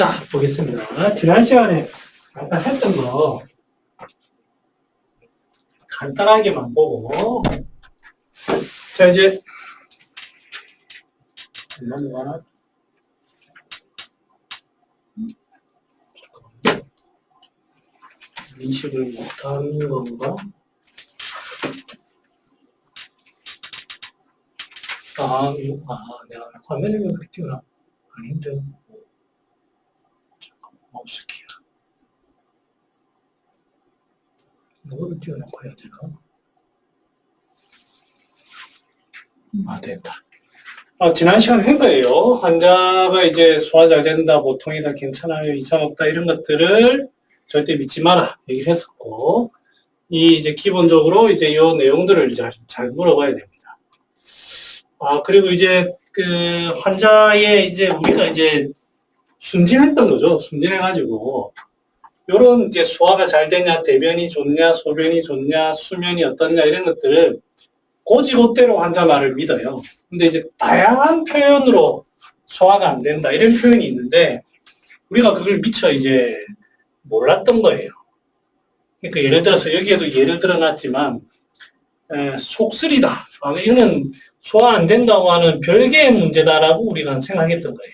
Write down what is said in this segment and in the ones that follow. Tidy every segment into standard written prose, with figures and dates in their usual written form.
자, 보겠습니다. 지난 시간에 잠깐 했던 거 간단하게만 보고, 자, 이제 넘어가나? 인식을 못하는 건가? 내가 화면을 왜 띄우나? 아닌데. 잠깐만, 마우스 키야. 이거를 띄워놓고 해야 되나? 됐다. 지난 시간에 한 거예요. 환자가 이제 소화 잘 된다, 보통이다, 괜찮아요, 이상 없다, 이런 것들을 절대 믿지 마라, 얘기를 했었고, 이제 기본적으로 이제 이 내용들을 잘 물어봐야 됩니다. 그리고 이제 그 환자의 이제 우리가 이제 순진했던 거죠. 순진해가지고, 요런 이제 소화가 잘 되냐, 대변이 좋냐, 소변이 좋냐, 수면이 어떻냐, 이런 것들을 고지고대로 환자 말을 믿어요. 근데 이제 다양한 표현으로 소화가 안 된다, 이런 표현이 있는데, 우리가 그걸 미처 이제 몰랐던 거예요. 그러니까 예를 들어서 여기에도 예를 들어놨지만, 속쓰리다. 이거는 소화 안 된다고 하는 별개의 문제다라고 우리가 생각했던 거예요.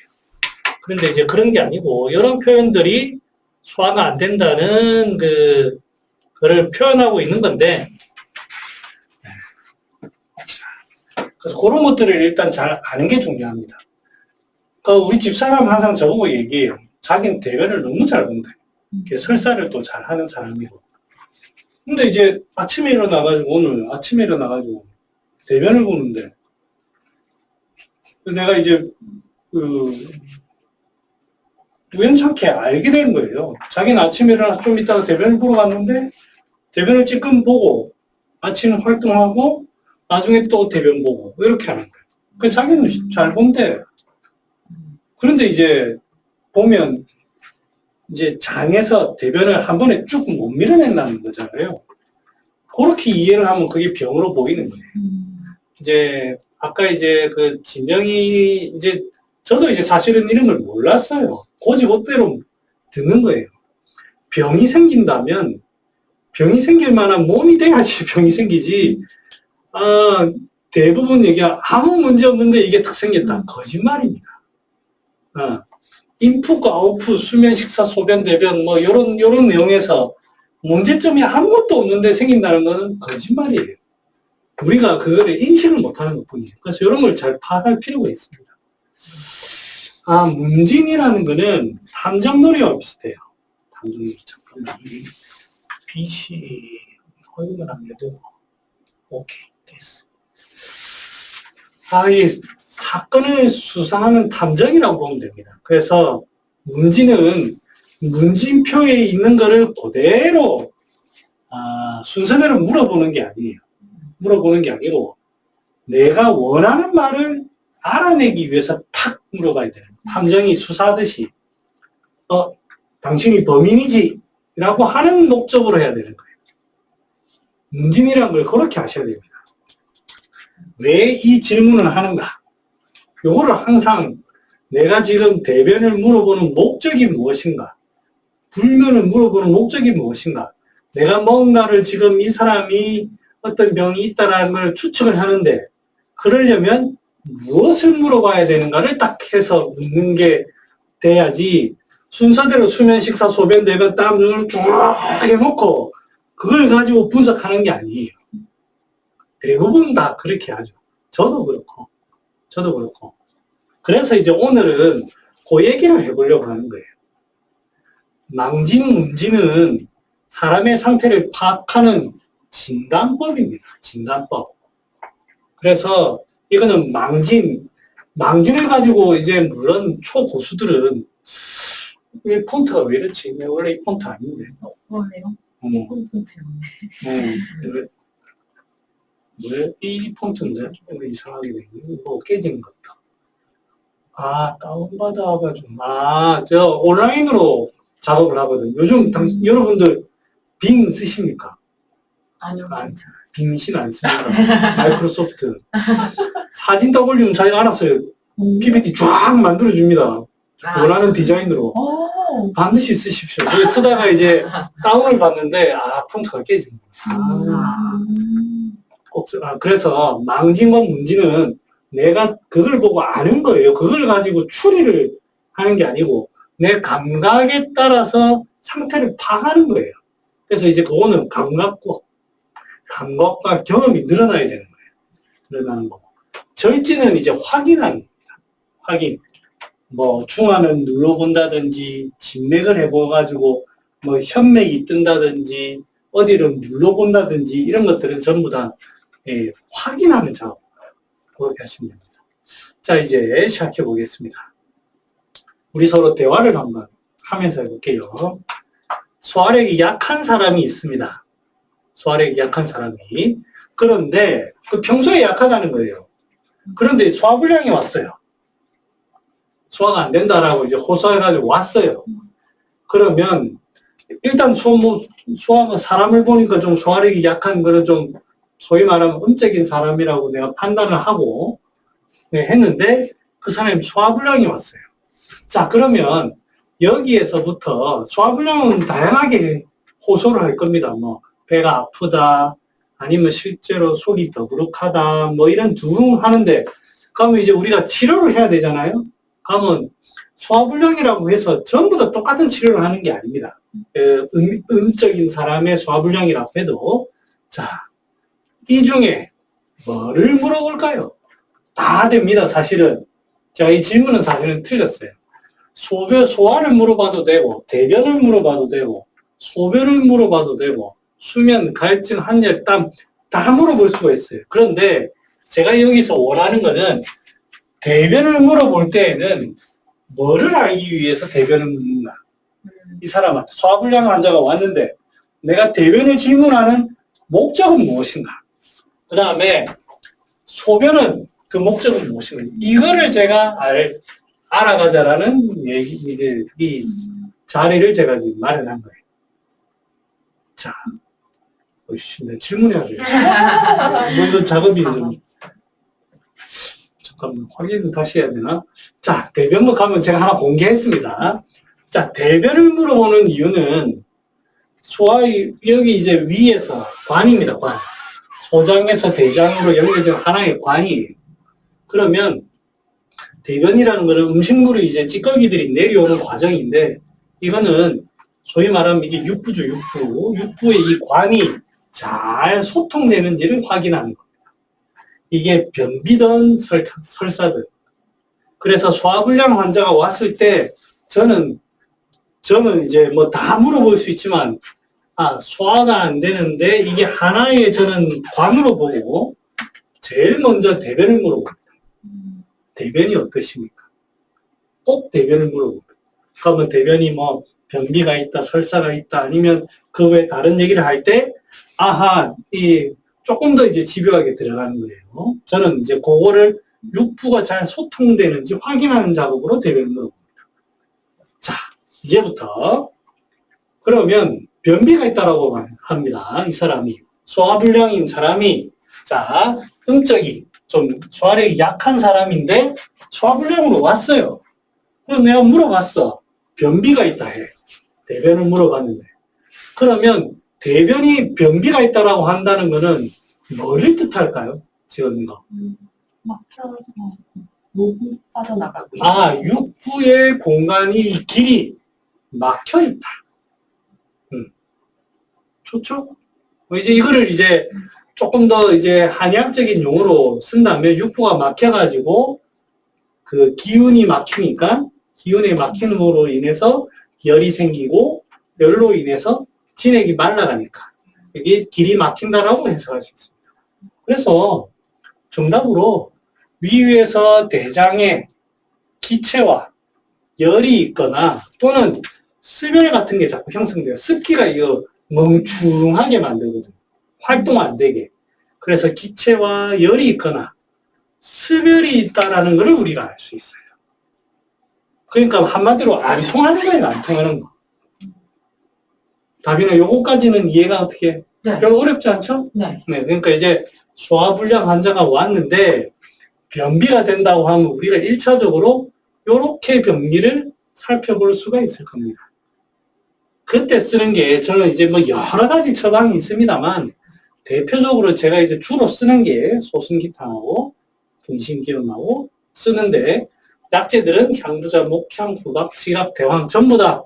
그런데 이제 그런 게 아니고, 이런 표현들이 소화가 안 된다는 그거를 표현하고 있는 건데, 그래서 그런 것들을 일단 잘 아는 게 중요합니다. 우리 집사람 항상 저보고 얘기해요. 자기는 대변을 너무 잘 본다. 설사를 또 잘 하는 사람이고. 근데 이제 아침에 일어나가지고, 오늘 아침에 일어나가지고 대변을 보는데, 내가 이제 우연찮게 알게 된 거예요. 자기는 아침에 일어나서 좀 이따가 대변을 보러 갔는데, 대변을 찔끔 보고, 아침 활동하고, 나중에 또 대변 보고, 이렇게 하는 거예요. 그 자기는 잘 본대. 그런데 이제 보면, 이제 장에서 대변을 한 번에 쭉 못 밀어낸다는 거잖아요. 그렇게 이해를 하면 그게 병으로 보이는 거예요. 이제, 아까 이제 그 진정이, 이제, 저도 이제 사실은 이런 걸 몰랐어요. 고지고대로 듣는 거예요. 병이 생긴다면, 병이 생길 만한 몸이 돼야지 병이 생기지, 대부분 얘기가 아무 문제 없는데 이게 탁 생겼다. 거짓말입니다. 인풋과 아웃풋, 수면, 식사, 소변, 대변, 뭐, 요런 내용에서 문제점이 아무것도 없는데 생긴다는 건 거짓말이에요. 우리가 그거를 인식을 못하는 것 뿐이에요. 그래서 이런 걸 잘 파악할 필요가 있습니다. 문진이라는 거는 탐정놀이와 비슷해요. 탐정놀이. 잠깐만. 빛이, 허용을 안 해도, 오케이, 됐어. 이 사건을 수사하는 탐정이라고 보면 됩니다. 그래서 문진은 문진표에 있는 거를 그대로 순서대로 물어보는 게 아니에요. 물어보는 게 아니고 내가 원하는 말을 알아내기 위해서 탁 물어봐야 돼요. 탐정이 수사하듯이 당신이 범인이지? 라고 하는 목적으로 해야 되는 거예요. 문진이라는 걸 그렇게 하셔야 됩니다. 왜 이 질문을 하는가? 요거를 항상 내가 지금 대변을 물어보는 목적이 무엇인가? 불면을 물어보는 목적이 무엇인가? 내가 뭔가를 지금 이 사람이 어떤 병이 있다는 걸 추측을 하는데 그러려면 무엇을 물어봐야 되는가를 딱 해서 묻는 게 돼야지 순서대로 수면, 식사, 소변, 대변, 땀 등을 쭉 해놓고 그걸 가지고 분석하는 게 아니에요. 대부분 다 그렇게 하죠. 저도 그렇고. 그래서 이제 오늘은 그 얘기를 해보려고 하는 거예요. 망진, 문진은 사람의 상태를 파악하는 진단법입니다. 진단법. 그래서 이거는 망진을 가지고 이제 물론 초고수들은 이 폰트가 왜 이렇지? 원래 이 폰트 아닌데. 그러네요. 폰트였네. 왜 이 폰트인데? 왜 이상하게 돼? 이거 깨지는 것 같다. 다운받아가지고. 저 온라인으로 작업을 하거든. 요즘 여러분들 빙 쓰십니까? 아니요. 빙신 안 씁니다. 마이크로소프트. 사진 딱 올리면 자기가 알아서 PPT 쫙 만들어줍니다. 원하는 디자인으로 오. 반드시 쓰십시오. 그걸 쓰다가 이제 다운을 받는데 폰트가 깨지는 거예요. 그래서 망진과 문진은 내가 그걸 보고 아는 거예요. 그걸 가지고 추리를 하는 게 아니고 내 감각에 따라서 상태를 파악하는 거예요. 그래서 이제 그거는 감각과 경험이 늘어나야 되는 거예요. 늘어나는 거고. 절지는 이제 확인하는 겁니다. 확인. 뭐 중안을 눌러본다든지 진맥을 해봐가지고 뭐 현맥이 뜬다든지 어디를 눌러본다든지 이런 것들은 전부 다 확인하는 작업. 그렇게 하시면 됩니다. 자, 이제 시작해 보겠습니다. 우리 서로 대화를 한번 하면서 해볼게요. 소화력이 약한 사람이 있습니다. 소화력이 약한 사람이. 그런데 그 평소에 약하다는 거예요. 그런데 소화불량이 왔어요. 소화가 안 된다라고 이제 호소해가지고 왔어요. 그러면 일단 소화가 사람을 보니까 좀 소화력이 약한 거는 좀 소위 말하면 음적인 사람이라고 내가 판단을 하고 했는데 그 사람이 소화불량이 왔어요. 자, 그러면 여기에서부터 소화불량은 다양하게 호소를 할 겁니다. 뭐 배가 아프다, 아니면 실제로 속이 더부룩하다, 뭐 이런 둥 하는데 그러면 이제 우리가 치료를 해야 되잖아요. 그러면 소화불량이라고 해서 전부 다 똑같은 치료를 하는 게 아닙니다. 음적인 사람의 소화불량이라고 해도 자, 이 중에 뭐를 물어볼까요? 다 됩니다, 사실은. 자, 이 질문은 사실은 틀렸어요. 소화를 물어봐도 되고, 대변을 물어봐도 되고, 소변을 물어봐도 되고, 수면, 갈증, 한열, 땀, 다 물어볼 수가 있어요. 그런데 제가 여기서 원하는 거는 대변을 물어볼 때에는 뭐를 알기 위해서 대변을 묻는가? 이 사람한테 소화불량 환자가 왔는데 내가 대변을 질문하는 목적은 무엇인가? 그 다음에 소변은 그 목적은 무엇인가? 이거를 제가 알아가자라는 얘기, 이제 이 자리를 제가 지금 마련한 거예요. 자, 내 질문해야 돼요. 물론 작업이 좀 잠깐만 확인을 다시 해야 되나? 자, 대변부 가면 제가 하나 공개했습니다. 자, 대변을 물어보는 이유는 여기 이제 위에서 관입니다, 관. 소장에서 대장으로 연결된 하나의 관이에요. 그러면 대변이라는 것은 음식물이 이제 찌꺼기들이 내려오는 과정인데 이거는 소위 말하면 이게 육부죠, 육부. 육부의 이 관이 잘 소통되는지를 확인하는 겁니다. 이게 변비든 설사든. 그래서 소화불량 환자가 왔을 때 저는 이제 뭐 다 물어볼 수 있지만 소화가 안 되는데 이게 하나의 저는 관으로 보고 제일 먼저 대변을 물어봅니다. 대변이 어떠십니까? 꼭 대변을 물어봅니다. 그러면 대변이 뭐 변비가 있다, 설사가 있다, 아니면 그 외에 다른 얘기를 할 때 조금 더 이제 집요하게 들어가는 거예요. 저는 이제 그거를 육부가 잘 소통되는지 확인하는 작업으로 대변을 물어봅니다. 자, 이제부터 그러면 변비가 있다라고 합니다. 이 사람이 소화불량인 사람이 자, 음적이 좀 소화력이 약한 사람인데 소화불량으로 왔어요. 그래서 내가 물어봤어. 변비가 있다 해. 대변을 물어봤는데. 그러면 대변이 변비가 있다라고 한다는 거는 뭐를 뜻할까요? 지금 이거. 막혀서 목이 빠져나가고. 육부의 공간이 길이 막혀 있다. 좋죠? 이제 이거를 이제 조금 더 이제 한의학적인 용어로 쓴다면 육부가 막혀가지고 그 기운이 막히니까 기운이 막힘으로 인해서 열이 생기고 열로 인해서 진액이 말라가니까 이게 길이 막힌다라고 해석할 수 있습니다. 그래서 정답으로 위에서 대장에 기체와 열이 있거나 또는 습열 같은 게 자꾸 형성돼요. 습기가 이거 멍충하게 만들거든요. 활동 안 되게. 그래서 기체와 열이 있거나 습열이 있다라는 것을 우리가 알 수 있어요. 그러니까 한마디로 안 통하는 거예요, 안 통하는 거. 다빈아, 요거까지는 이해가 어떻게? 네. 별로 어렵지 않죠? 네. 네. 그러니까 이제 소화불량 환자가 왔는데 변비가 된다고 하면 우리가 1차적으로 요렇게 병리를 살펴볼 수가 있을 겁니다. 그때 쓰는 게 저는 이제 뭐 여러 가지 처방이 있습니다만 대표적으로 제가 이제 주로 쓰는 게 소순기탕하고 분신기름하고 쓰는데 약재들은 향부자, 목향, 후박, 지갑, 대황 전부 다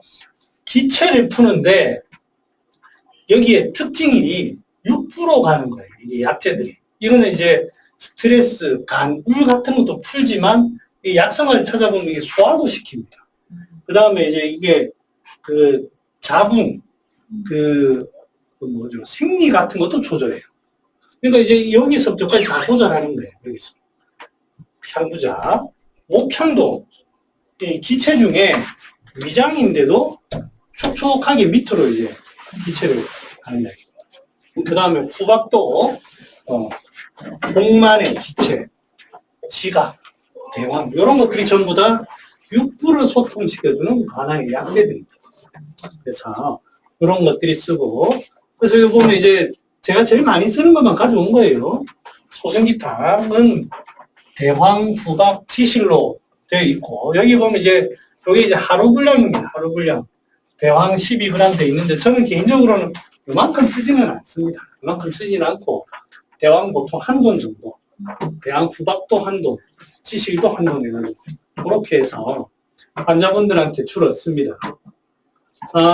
기체를 푸는데 여기에 특징이 6% 가는 거예요. 이게 약재들이. 이거는 이제 스트레스, 간, 울 같은 것도 풀지만 이 약성을 찾아보면 이게 소화도 시킵니다. 그 다음에 이제 이게 그 자궁, 뭐죠, 생리 같은 것도 조절해요. 그러니까 이제 여기서부터까지 다 조절하는 거예요. 여기서. 향부자, 목향도 이 기체 중에 위장인데도 촉촉하게 밑으로 이제 기체를 하는 이야기고. 그 다음에 후박도 복만의 기체, 지각, 대왕 이런 것들이 전부 다 육부를 소통시켜주는 하나의 약재들입니다. 그래서 이런 것들이 쓰고 그래서 여기 보면 이제 제가 제일 많이 쓰는 것만 가져온 거예요. 소생기탕은 대황, 후박, 치실로 되어 있고 여기 보면 이제 여기 이제 하루 분량입니다. 하루 분량. 대황 12g 되어 있는데 저는 개인적으로는 이만큼 쓰지는 않습니다. 이만큼 쓰지는 않고 대황 보통 한 돈 정도, 대황 후박도 한 돈, 치실도 한 돈 해가지고 그렇게 해서 환자분들한테 주로 씁니다.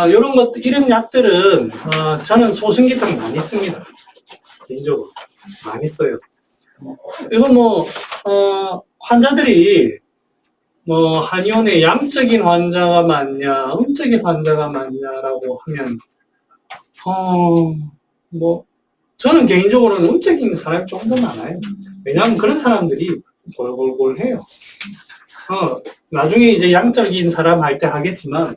이런 약들은 저는 소승기탕 많이 씁니다. 개인적으로 많이 써요. 이거 환자들이 한의원에 양적인 환자가 많냐, 음적인 환자가 많냐라고 하면, 저는 개인적으로는 음적인 사람이 조금 더 많아요. 왜냐하면 그런 사람들이 골골골 해요. 나중에 이제 양적인 사람 할 때 하겠지만,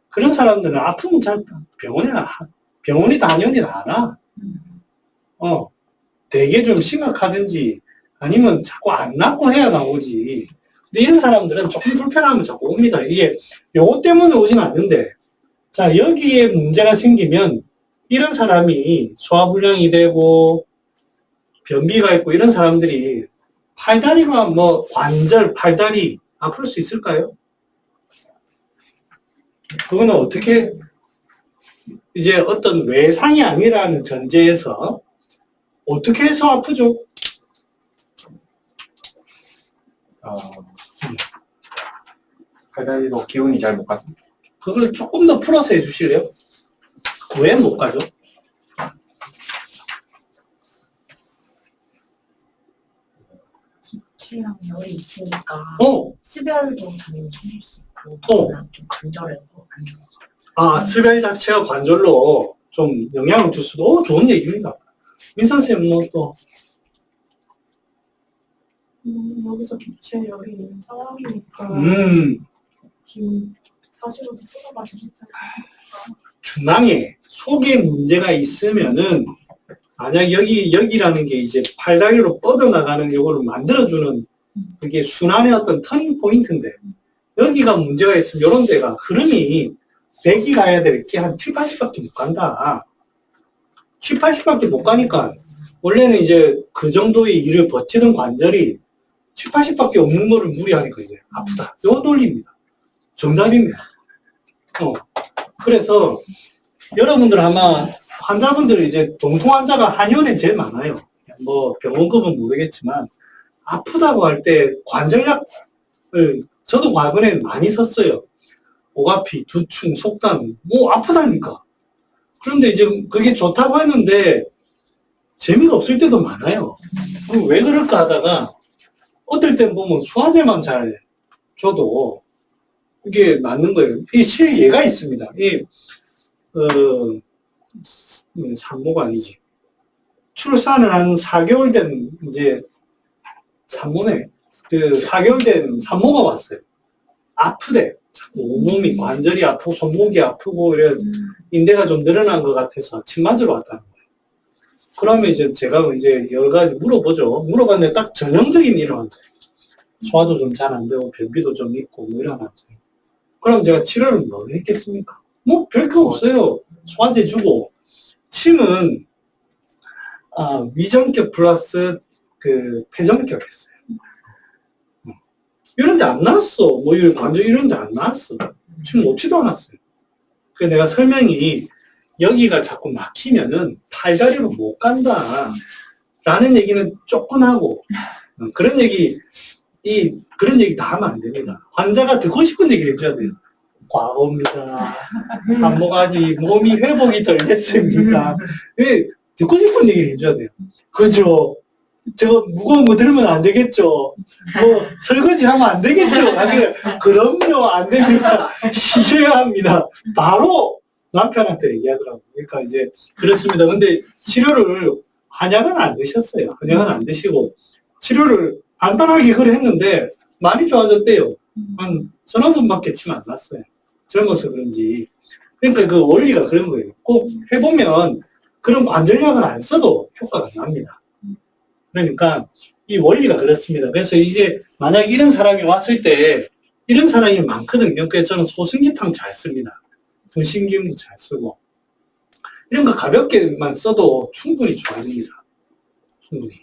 그런 사람들은 아프면 잘 병원이 당연히 안 와. 되게 좀 심각하든지, 아니면 자꾸 안 낫고 해야 나오지. 근데 이런 사람들은 조금 불편하면 자꾸 옵니다. 이게 요거 때문에 오진 않는데 자 여기에 문제가 생기면 이런 사람이 소화불량이 되고 변비가 있고 이런 사람들이 팔다리가 관절, 팔다리 아플 수 있을까요? 그거는 어떻게 이제 어떤 외상이 아니라는 전제에서 어떻게 해서 아프죠? 팔다리도 기운이 잘 못 가서. 그걸 조금 더 풀어서 해주실래요? 왜 못 가죠? 기체랑 열이 있으니까 어. 습열도 당연히 생길 수 있고 그냥 좀 관절에도 안 좋아서. 습열 자체가 관절로 좀 영향을 줄 수도 좋은 얘기입니다. 민선생님 또 여기서 기체 열이 있는 상황이니까 지금 사실은 쏟아가지고 중앙에 속에 문제가 있으면은 만약 여기라는 게 이제 팔다리로 뻗어나가는 요거를 만들어주는 그게 순환의 어떤 터닝 포인트인데 여기가 문제가 있으면 이런 데가 흐름이 100이 가야 될 게 한 7, 80밖에 못 간다. 7, 80밖에 못 가니까 원래는 이제 그 정도의 일을 버티던 관절이 7, 80밖에 없는 거를 무리하니까 이제 아프다. 요 논리입니다. 정답입니다. 그래서 여러분들 아마 환자분들이 이제 동통 환자가 한의원에 제일 많아요. 병원급은 모르겠지만 아프다고 할 때 관절약을 저도 과거에 많이 썼어요. 오가피, 두충, 속담 아프다니까. 그런데 이제 그게 좋다고 했는데 재미가 없을 때도 많아요. 그럼 왜 그럴까 하다가 어떨 땐 보면 소화제만 잘 줘도 이게 맞는 거예요. 이 실예가 있습니다. 산모가 아니지. 출산을 한 4개월 된 이제 산모네. 4개월 된 산모가 왔어요. 아프대. 온몸이 관절이 아프고 손목이 아프고 이런 인대가 좀 늘어난 것 같아서 침 맞으러 왔다는 거예요. 그러면 이제 제가 이제 여러 가지 물어보죠. 물어봤는데 딱 전형적인 이런 환자예요. 소화도 좀 잘 안 되고 변비도 좀 있고 이런 환자예요. 그럼 제가 치료를 뭘 했겠습니까? 별거 없어요. 소화제 주고 침은 위전격 플러스 폐전격 했어요. 이런 데 안 나왔어. 뭐, 이 관절 이런 데 안 나왔어. 지금 놓지도 않았어요. 그래서 내가 설명이 여기가 자꾸 막히면은 팔다리로 못 간다. 라는 얘기는 조금 하고, 그런 얘기 다 하면 안 됩니다. 환자가 듣고 싶은 얘기를 해줘야 돼요. 과거입니다. 산모가지 몸이 회복이 덜 됐습니다. 예, 듣고 싶은 얘기를 해줘야 돼요. 그죠? 저 무거운 거 들으면 안 되겠죠? 뭐 설거지 하면 안 되겠죠? 그럼요, 안 됩니다. 쉬셔야 합니다. 바로 남편한테 얘기하더라고요. 그러니까 이제 그렇습니다. 근데 치료를 한약은 안 드셨어요. 한약은 안 드시고 치료를 간단하게 그래 했는데 많이 좋아졌대요. 한 서너 번밖에 침 안 났어요. 젊어서 그런지. 그러니까 그 원리가 그런 거예요. 꼭 해보면 그런 관절약을 안 써도 효과가 납니다. 그러니까 이 원리가 그렇습니다. 그래서 이제 만약 이런 사람이 왔을 때 이런 사람이 많거든요. 그래서 저는 소승기탕 잘 씁니다. 분신기운도 잘 쓰고 이런 거 가볍게만 써도 충분히 좋아집니다. 충분히.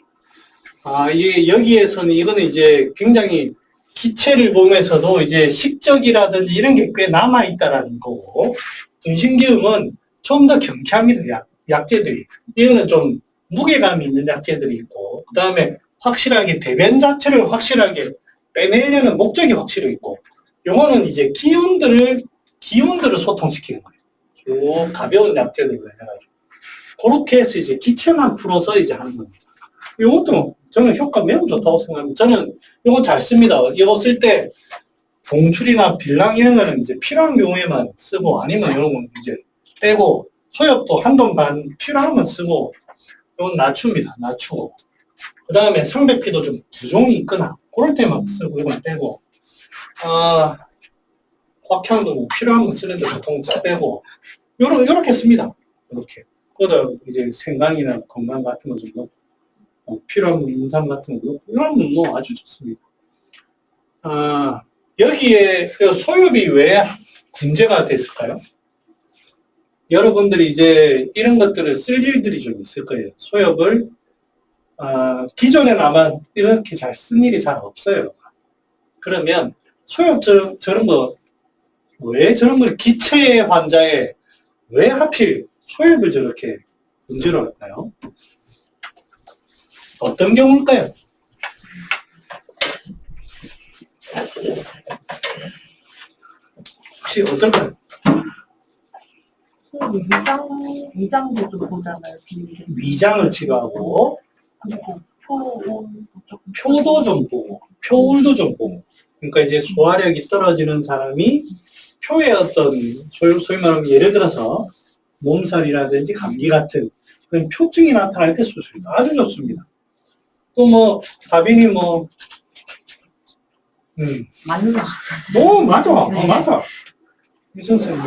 여기에서는 이거는 이제 굉장히 기체를 보면서도 이제 식적이라든지 이런 게 꽤 남아있다라는 거고, 분신기음은 좀 더 경쾌합니다, 약재들이. 이거는 좀 무게감이 있는 약재들이 있고, 그 다음에 확실하게 대변 자체를 확실하게 빼내려는 목적이 확실히 있고, 요거는 이제 기운들을 소통시키는 거예요. 쭉 가벼운 약재들을 해가지고. 그렇게 해서 이제 기체만 풀어서 이제 하는 겁니다. 요것도 저는 효과 매우 좋다고 생각합니다. 저는 이거 잘 씁니다. 이거 쓸 때 봉출이나 빌랑 이런 거는 이제 필요한 경우에만 쓰고 아니면 이런 건 이제 빼고 소엽도 한돈 반 필요하면 쓰고 이건 낮춥니다. 낮추고 그 다음에 상백피도 좀 부종이 있거나 그럴 때만 쓰고 이건 빼고 꽉향도 뭐 필요하면 쓰는데 보통 빼고 요렇게 씁니다. 이렇게 거기다 이제 생강이나 건강 같은 거 좀 넣고 필요한 인삼 같은 거 이런 뭐 아주 좋습니다. 여기에 소엽이 왜 문제가 됐을까요? 여러분들이 이제 이런 것들을 쓸 일들이 좀 있을 거예요. 소엽을 기존에는 아마 이렇게 잘 쓴 일이 잘 없어요. 그러면 소엽 저런 거 왜 저런 걸 기체 환자에 왜 하필 소엽을 저렇게 문제로 할까요? 어떤 경우일까요? 혹시 어떨까요? 위장도 좀 보잖아요. 비밀. 위장을 치료하고 그리고 표도 좀 보고 표울도 좀 보고 그러니까 이제 소화력이 떨어지는 사람이 표의 어떤 소위 말하면 예를 들어서 몸살이라든지 감기 같은 그런 표증이 나타날 때 수술이 아주 좋습니다. 또 뭐 다빈이 마누라. 맞아. 네. 맞아. 이 선생님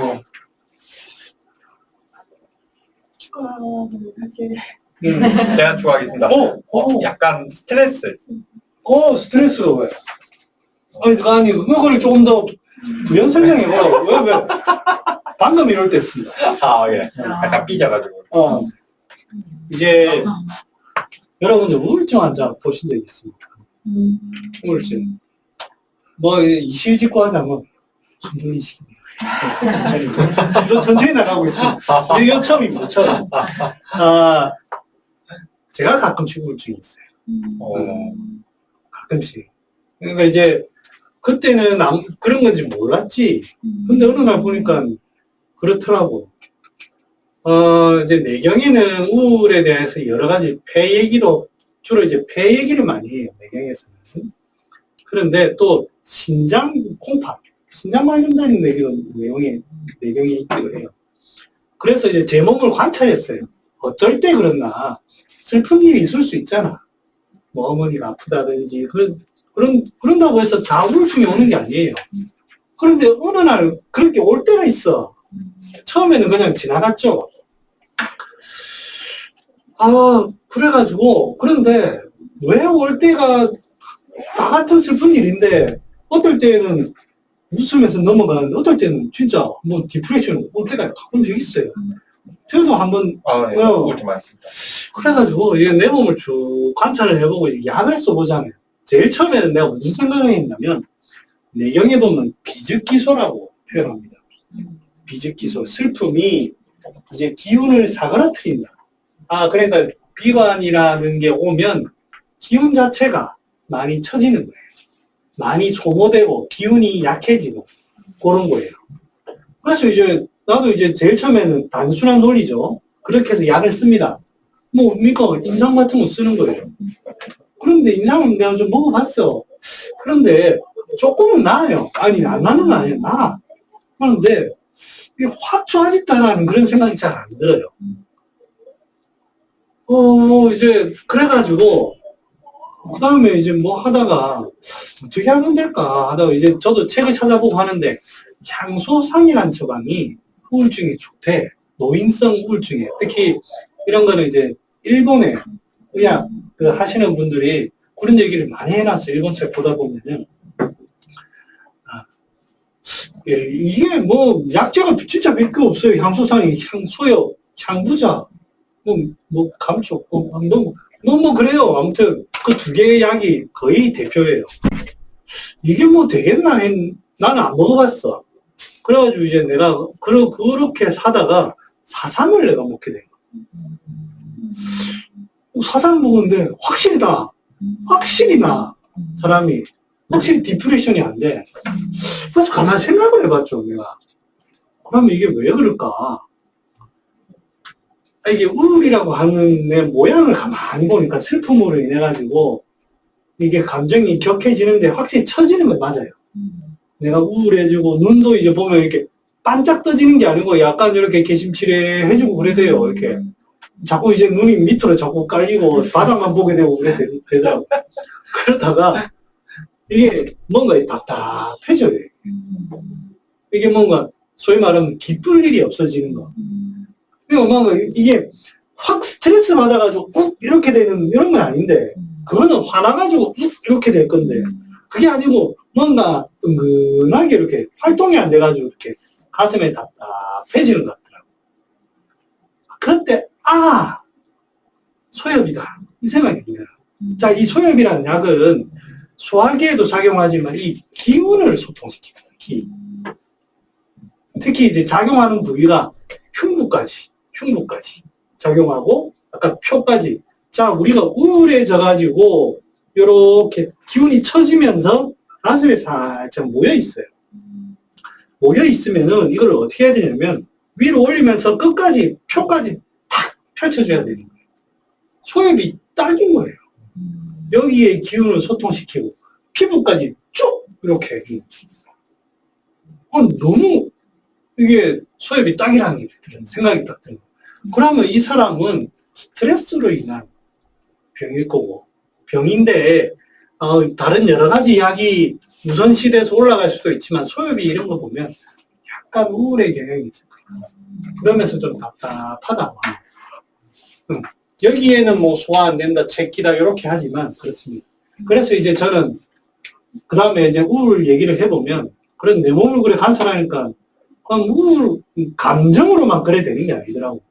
추가할게. 제가 좋아하겠습니다. 약간 스트레스. 스트레스가 왜? 아니, 그거를 조금 더 부연 설명해보라고. 왜? 방금 이럴 때 했습니다. 예. 약간 삐져가지고. 이제, 여러분들 우울증 환자 보신 적 있습니까? 우울증. 이실직고 하자면, 순종이식입니다. 천천히 나가고 있어요. 이게 처음입니다, 처음. 제가 가끔씩 우울증이 있어요. 가끔씩. 그러니까 이제, 그때는 그런 건지 몰랐지. 근데 어느 날 보니까 그렇더라고. 이제 내경에는 우울에 대해서 여러 가지 폐 얘기도, 주로 이제 폐 얘기를 많이 해요, 내경에서는. 그런데 또 신장 콩팥, 신장 관련된 내경이 있기도 해요. 그래서 이제 제 몸을 관찰했어요. 어쩔 때 그렇나. 슬픈 일이 있을 수 있잖아. 뭐 어머니가 아프다든지, 그런다고 해서 다 우울증이 오는 게 아니에요. 그런데 어느 날 그렇게 올 때가 있어. 처음에는 그냥 지나갔죠. 그래가지고, 그런데 왜 올 때가 다 같은 슬픈 일인데, 어떨 때는 웃으면서 넘어가는데, 어떨 때는 진짜 뭐 디프레션 올 때가 가끔씩 있어요. 저도 한번, 우울증 많습니다. 그래가지고, 내 몸을 쭉 관찰을 해보고 약을 써보자면, 제일 처음에는 내가 무슨 생각을 했냐면, 내경에 보면 비즉기소라고 표현합니다. 비즉기소, 슬픔이 이제 기운을 사그라뜨린다. 그러니까 비관이라는 게 오면 기운 자체가 많이 처지는 거예요. 많이 소모되고 기운이 약해지고 그런 거예요. 그래서 이제 나도 이제 제일 처음에는 단순한 논리죠. 그렇게 해서 약을 씁니다. 뭡니까? 인삼 같은 거 쓰는 거예요. 그런데 인삼은 내가 좀 먹어봤어. 그런데 조금은 나아요. 아니, 안 나는 건 아니야. 나아. 그런데 이게 확 좋아졌다라는 그런 생각이 잘 안 들어요. 이제 그래가지고 그 다음에 이제 뭐 하다가 어떻게 하면 될까 하다가 이제 저도 책을 찾아보고 하는데 향소상이란 처방이 우울증에 좋대. 노인성 우울증에. 특히 이런 거는 이제 일본의 의학 하시는 분들이 그런 얘기를 많이 해놨어요. 일본 책 보다 보면은. 이게 뭐 약재가 진짜 몇 개 없어요. 향소상이, 향소요, 향부자, 감촉, 너무 그래요. 아무튼 그 두 개의 약이 거의 대표예요. 이게 뭐 되겠나 나는 안 먹어봤어. 그래가지고 이제 내가 그렇게 사다가 사삼을 내가 먹게 된 거야. 사삼 먹었는데 확실히 나. 사람이. 확실히 디프레션이 안 돼. 그래서 가만히 생각을 해봤죠, 내가. 그러면 이게 왜 그럴까? 이게 우울이라고 하는 내 모양을 가만히 보니까 슬픔으로 인해가지고 이게 감정이 격해지는데 확실히 처지는 건 맞아요. 내가 우울해지고 눈도 이제 보면 이렇게 반짝 떠지는 게 아니고 약간 이렇게 개심치레해지고 그래 돼요. 이렇게. 자꾸 이제 눈이 밑으로 자꾸 깔리고 바닥만 보게 되고 그래 되더라고요. 그러다가 이게 뭔가 답답해져요. 이게 뭔가 소위 말하면 기쁠 일이 없어지는 거. 뭔가 이게 확 스트레스 받아가지고 욱 이렇게 되는 이런 건 아닌데 그거는 화나가지고 욱 이렇게 될 건데 그게 아니고 뭔가 은근하게 이렇게 활동이 안 돼가지고 이렇게 가슴에 답답해지는 것 같더라고요. 그때 소엽이다 이 생각이 들어요. 자, 이 소엽이라는 약은 소화기에도 작용하지만 이 기운을 소통시킵니다. 특히 이제 작용하는 부위가 흉부까지 작용하고 아까 표까지. 자, 우리가 우울해져가지고 이렇게 기운이 처지면서 가슴에 살짝 모여 있어요. 모여 있으면은 이걸 어떻게 해야 되냐면 위로 올리면서 끝까지 표까지 탁 펼쳐줘야 되는 거예요. 소엽이 딱인 거예요. 여기에 기운을 소통시키고 피부까지 쭉 이렇게. 너무 이게 소엽이 딱이라는 생각이 딱 들어요. 그러면 이 사람은 스트레스로 인한 병일 거고 병인데 다른 여러 가지 약이 우선시돼서 올라갈 수도 있지만 소엽이 이런 거 보면 약간 우울의 경향이 있어요. 그러면서 좀 답답하다. 여기에는 뭐 소화 안 된다, 체기다 이렇게 하지만 그렇습니다. 그래서 이제 저는 그 다음에 이제 우울 얘기를 해보면 그런 내 몸을 그래 관찰하니까 그냥 우울 감정으로만 그래 되는 게 아니더라고.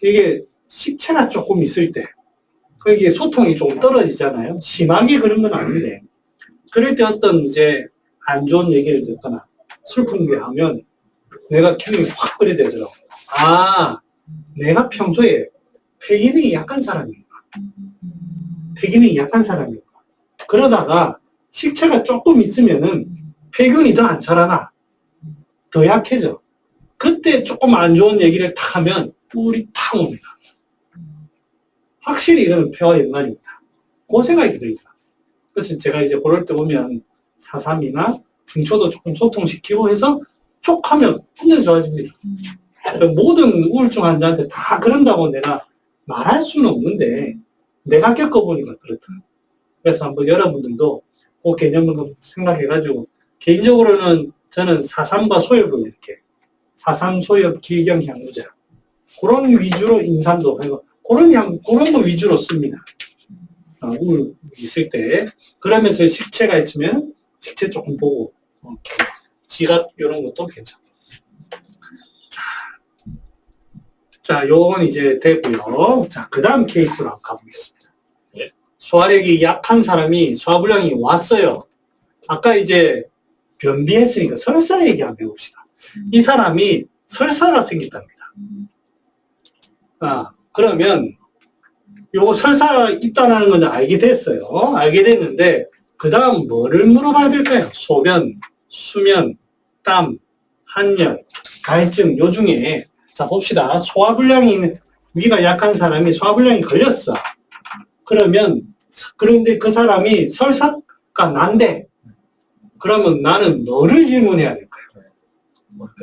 이게 식체가 조금 있을 때 이게 소통이 좀 떨어지잖아요. 심하게 그런 건 아닌데 그럴 때 어떤 이제 안 좋은 얘기를 듣거나 슬픈 게 하면 내가 기분이 확 그래 되더라고. 내가 평소에 폐기능이 약한 사람이구나. 그러다가 식체가 조금 있으면은 폐균이 더 안 살아나. 더 약해져. 그때 조금 안 좋은 얘기를 탁 하면 우울이 탁 옵니다. 확실히 이거는 폐와 연관입니다. 그 생각이 듭니다. 그래서 제가 이제 그럴 때 보면 사삼이나 중초도 조금 소통시키고 해서 촉 하면 완전히 좋아집니다. 모든 우울증 환자한테 다 그런다고 내가 말할 수는 없는데 내가 겪어보니까 그렇다. 그래서 한번 여러분들도 그 개념을 생각해가지고 개인적으로는 저는 사삼과 소엽을 이렇게 사삼, 소엽, 기경, 향부자 그런 위주로 인삼도 하고 그런 거 위주로 씁니다. 우울 있을 때 그러면서 식체가 있으면 식체 조금 보고 지각 이런 것도 괜찮아요. 자, 요건 이제 되고요. 자, 그 다음 케이스로 한번 가보겠습니다. 소화력이 약한 사람이 소화불량이 왔어요. 아까 이제 변비했으니까 설사 얘기 한번 해봅시다. 이 사람이 설사가 생겼답니다. 그러면 요거 설사가 있다는 건 알게 됐어요. 알게 됐는데 그 다음 뭐를 물어봐야 될까요? 소변, 수면, 땀, 한열, 갈증 요 중에 자 봅시다. 소화불량이 있는 위가 약한 사람이 소화불량이 걸렸어. 그런데 그 사람이 설사가 난대. 그러면 나는 뭐를 질문해야 될까요?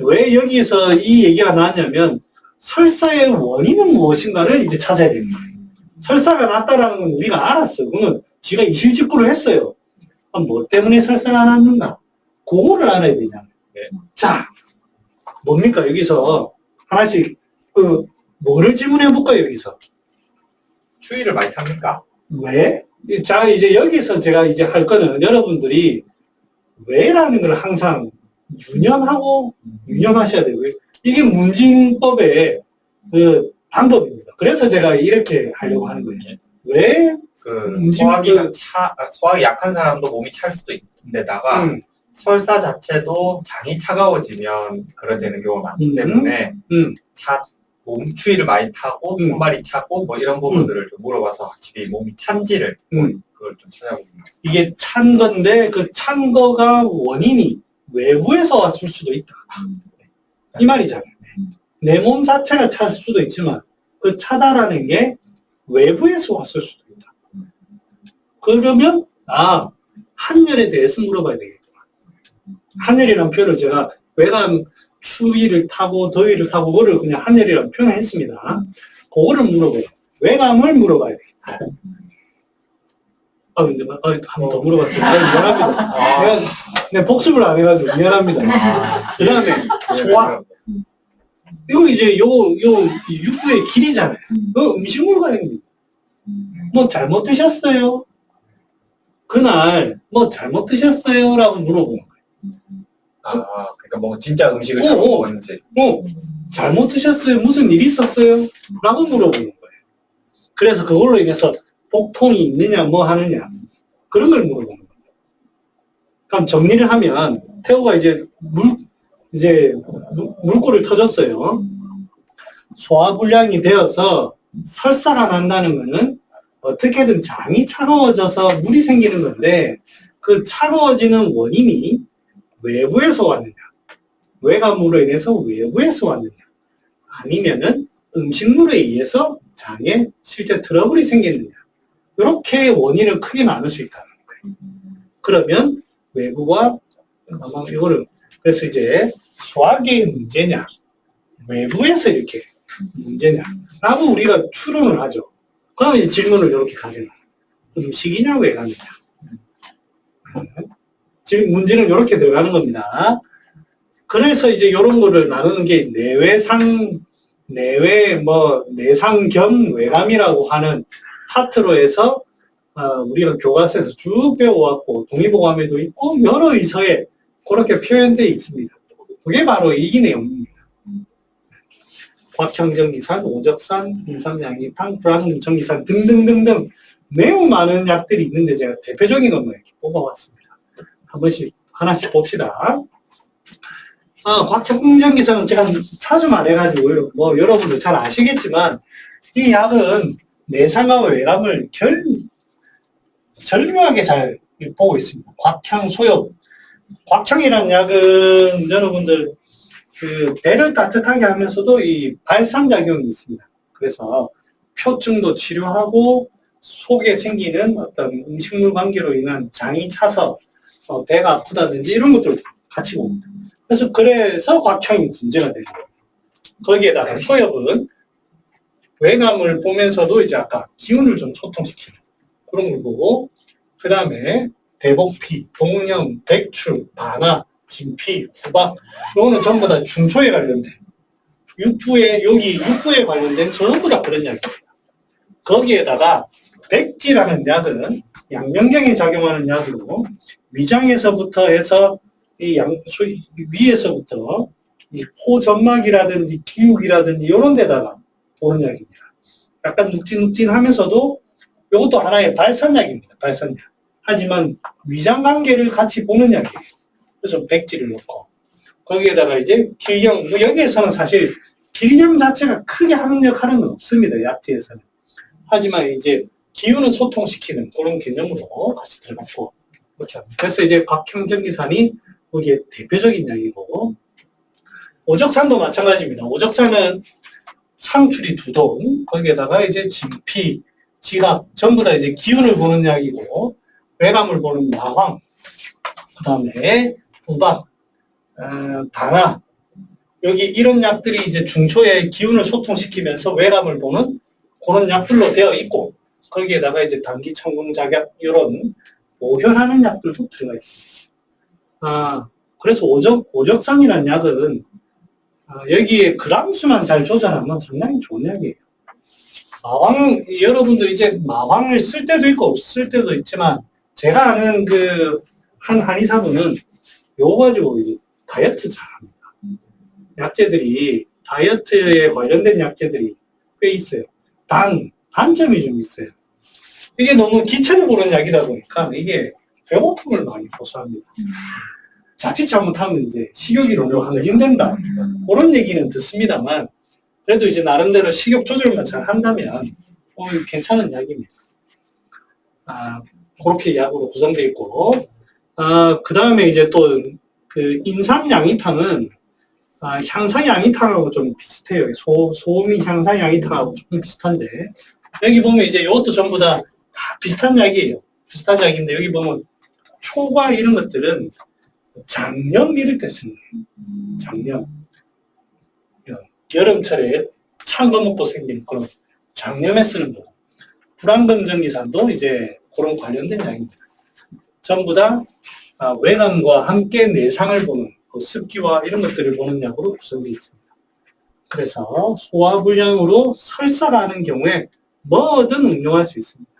왜 여기서 이 얘기가 나왔냐면 설사의 원인은 무엇인가를 이제 찾아야 됩니다. 설사가 났다라는 건 우리가 알았어요. 그러면 지가 이실직고를 했어요. 뭐 때문에 설사가 났는가? 그거를 알아야 되잖아요. 네. 자, 뭡니까? 여기서 하나씩 뭐를 질문해 볼까요? 여기서 추위를 많이 탑니까? 왜? 자, 이제 여기서 제가 이제 할 거는 여러분들이 왜라는 걸 항상 유념하셔야 돼요. 이게 문진법의 그 방법입니다. 그래서 제가 이렇게 하려고 하는 거예요. 왜? 소화기 약한 사람도 몸이 찰 수도 있는데다가 설사 자체도 장이 차가워지면 그래 되는 경우가 많기 때문에 몸 추위를 많이 타고 손발이 차고 뭐 이런 부분들을 좀 물어봐서 확실히 몸이 찬지를 그걸 좀 찾아봅니다. 이게 찬 건데 그 찬 거가 원인이 외부에서 왔을 수도 있다. 이 말이잖아요. 내 몸 자체가 찰 수도 있지만 그 차다라는 게 외부에서 왔을 수도 있다. 그러면 한열에 대해서 물어봐야 되겠구나. 한열이라는 표현을 제가 외관 추위를 타고 더위를 타고 그거를 그냥 한열이라는 표현을 했습니다. 그거를 물어봐요. 외감을 물어봐야 되겠다. 근데 한 번 더 물어봤어요. 미안합니다. 내가 복습을 안 해가지고 미안합니다. 그 다음에 소화. 이거 이제 요 육부의 길이잖아요. 이거 음식물 관련입니다. 뭐 잘못 드셨어요? 그날 뭐 잘못 드셨어요? 라고 물어보는 거예요. 그러니까 뭐 진짜 음식을 잘못 먹었는지. 잘못 드셨어요? 무슨 일이 있었어요? 라고 물어보는 거예요. 그래서 그걸로 인해서 복통이 있느냐 뭐 하느냐 그런 걸 물어보는 거예요. 그럼 정리를 하면 태호가 이제 물꼬를 터졌어요. 소화불량이 되어서 설사가 난다는 거는 어떻게든 장이 차가워져서 물이 생기는 건데 그 차가워지는 원인이 외부에서 왔느냐, 외감으로 인해서 외부에서 왔느냐, 아니면은 음식물에 의해서 장에 실제 트러블이 생겼느냐, 이렇게 원인을 크게 나눌 수 있다는 거예요. 그러면 외부와 이거를 그래서 이제 소화기의 문제냐, 외부에서 이렇게 문제냐라고 우리가 추론을 하죠. 그럼 이제 질문을 이렇게 가져요. 음식이냐, 외감이냐. 지금 문제는 이렇게 들어가는 겁니다. 그래서 이제 이런 거를 나누는 게 내상 겸 외감이라고 하는 파트로 해서 우리가 교과서에서 쭉 배워왔고 동의보감에도 있고 여러 의서에 그렇게 표현되어 있습니다. 그게 바로 이 내용입니다. 곽형정기산, 오적산, 인삼양리탕, 불황문청기산 등등등등 매우 많은 약들이 있는데 제가 대표적인 것만 이렇게 뽑아왔습니다. 한 번씩 하나씩 봅시다. 곽형정기산은 제가 자주 말해가지고 뭐 여러분들 잘 아시겠지만 이 약은 내상과 외감을 절묘하게 잘 보고 있습니다. 곽향 소엽. 곽향이라는 약은 여러분들 배를 따뜻하게 하면서도 이 발산작용이 있습니다. 그래서 표증도 치료하고 속에 생기는 어떤 음식물 관계로 인한 장이 차서 배가 아프다든지 이런 것들 같이 봅니다. 그래서 곽향이 문제가 되는 거예요. 거기에다가 소엽은 외감을 보면서도 이제 아까 기운을 좀 소통시키는 그런 걸 보고 그 다음에 대복피, 동염, 백출, 반화, 진피, 후박 이거는 전부 다 중초에 관련된 육부에 관련된 전부 다 그런 약입니다. 거기에다가 백지라는 약은 양면경에 작용하는 약으로 위장에서부터 해서 위에서부터 이 코점막이라든지 기욱이라든지 이런 데다가 오는 약입니다. 약간 눅진눅진하면서도 이것도 하나의 발산약입니다. 발산약. 하지만 위장 관계를 같이 보는 약이에요. 그래서 백지를 넣고 거기에다가 이제 길경, 뭐 여기에서는 사실 길경 자체가 크게 하는 역할은 없습니다. 약지에서는. 하지만 이제 기운을 소통시키는 그런 개념으로 같이 들어갔고, 그렇죠. 그래서 이제 곽형전기산이 거기에 대표적인 약이고, 오적산도 마찬가지입니다. 오적산은 상출이 두동, 거기에다가 이제 진피, 지갑, 전부 다 이제 기운을 보는 약이고, 외감을 보는 마황, 그 다음에 후박, 다나, 여기 이런 약들이 이제 중초의 기운을 소통시키면서 외감을 보는 그런 약들로 되어 있고, 거기에다가 이제 단기 청궁작약, 이런 모혈하는 약들도 들어가 있습니다. 그래서 오적산이라는 약은 여기에 그람수만 잘 조절하면 상당히 좋은 약이에요. 마황, 여러분도 이제 마황을 쓸 때도 있고 없을 때도 있지만, 제가 아는 한 한의사분은 요거 가지고 이제 다이어트 잘합니다. 약재들이, 다이어트에 관련된 약재들이 꽤 있어요. 단점이 좀 있어요. 이게 너무 기체를 보는 약이다 보니까 이게 배고픔을 많이 호소합니다. 자칫 잘못하면 이제 식욕이 너무 항진된다. 그런 얘기는 듣습니다만, 그래도 이제 나름대로 식욕 조절만 잘 한다면, 괜찮은 약입니다. 그렇게 약으로 구성되어 있고, 그 다음에 이제 또, 인삼양이탕은, 향상양이탕하고 좀 비슷해요. 소미 향상양이탕하고 조금 비슷한데, 여기 보면 이제 이것도 전부 다 비슷한 약이에요. 비슷한 약인데, 여기 보면 초과 이런 것들은 장염 이럴 때 쓰는 거예요. 장염. 여름철에 찬 거 먹고 생긴 그런 장염에 쓰는 거. 불안금전기산도 이제 그런 관련된 약입니다. 전부 다 외감과 함께 내상을 보는 습기와 이런 것들을 보는 약으로 구성되어 있습니다. 그래서 소화불량으로 설사가 하는 경우에 뭐든 응용할 수 있습니다.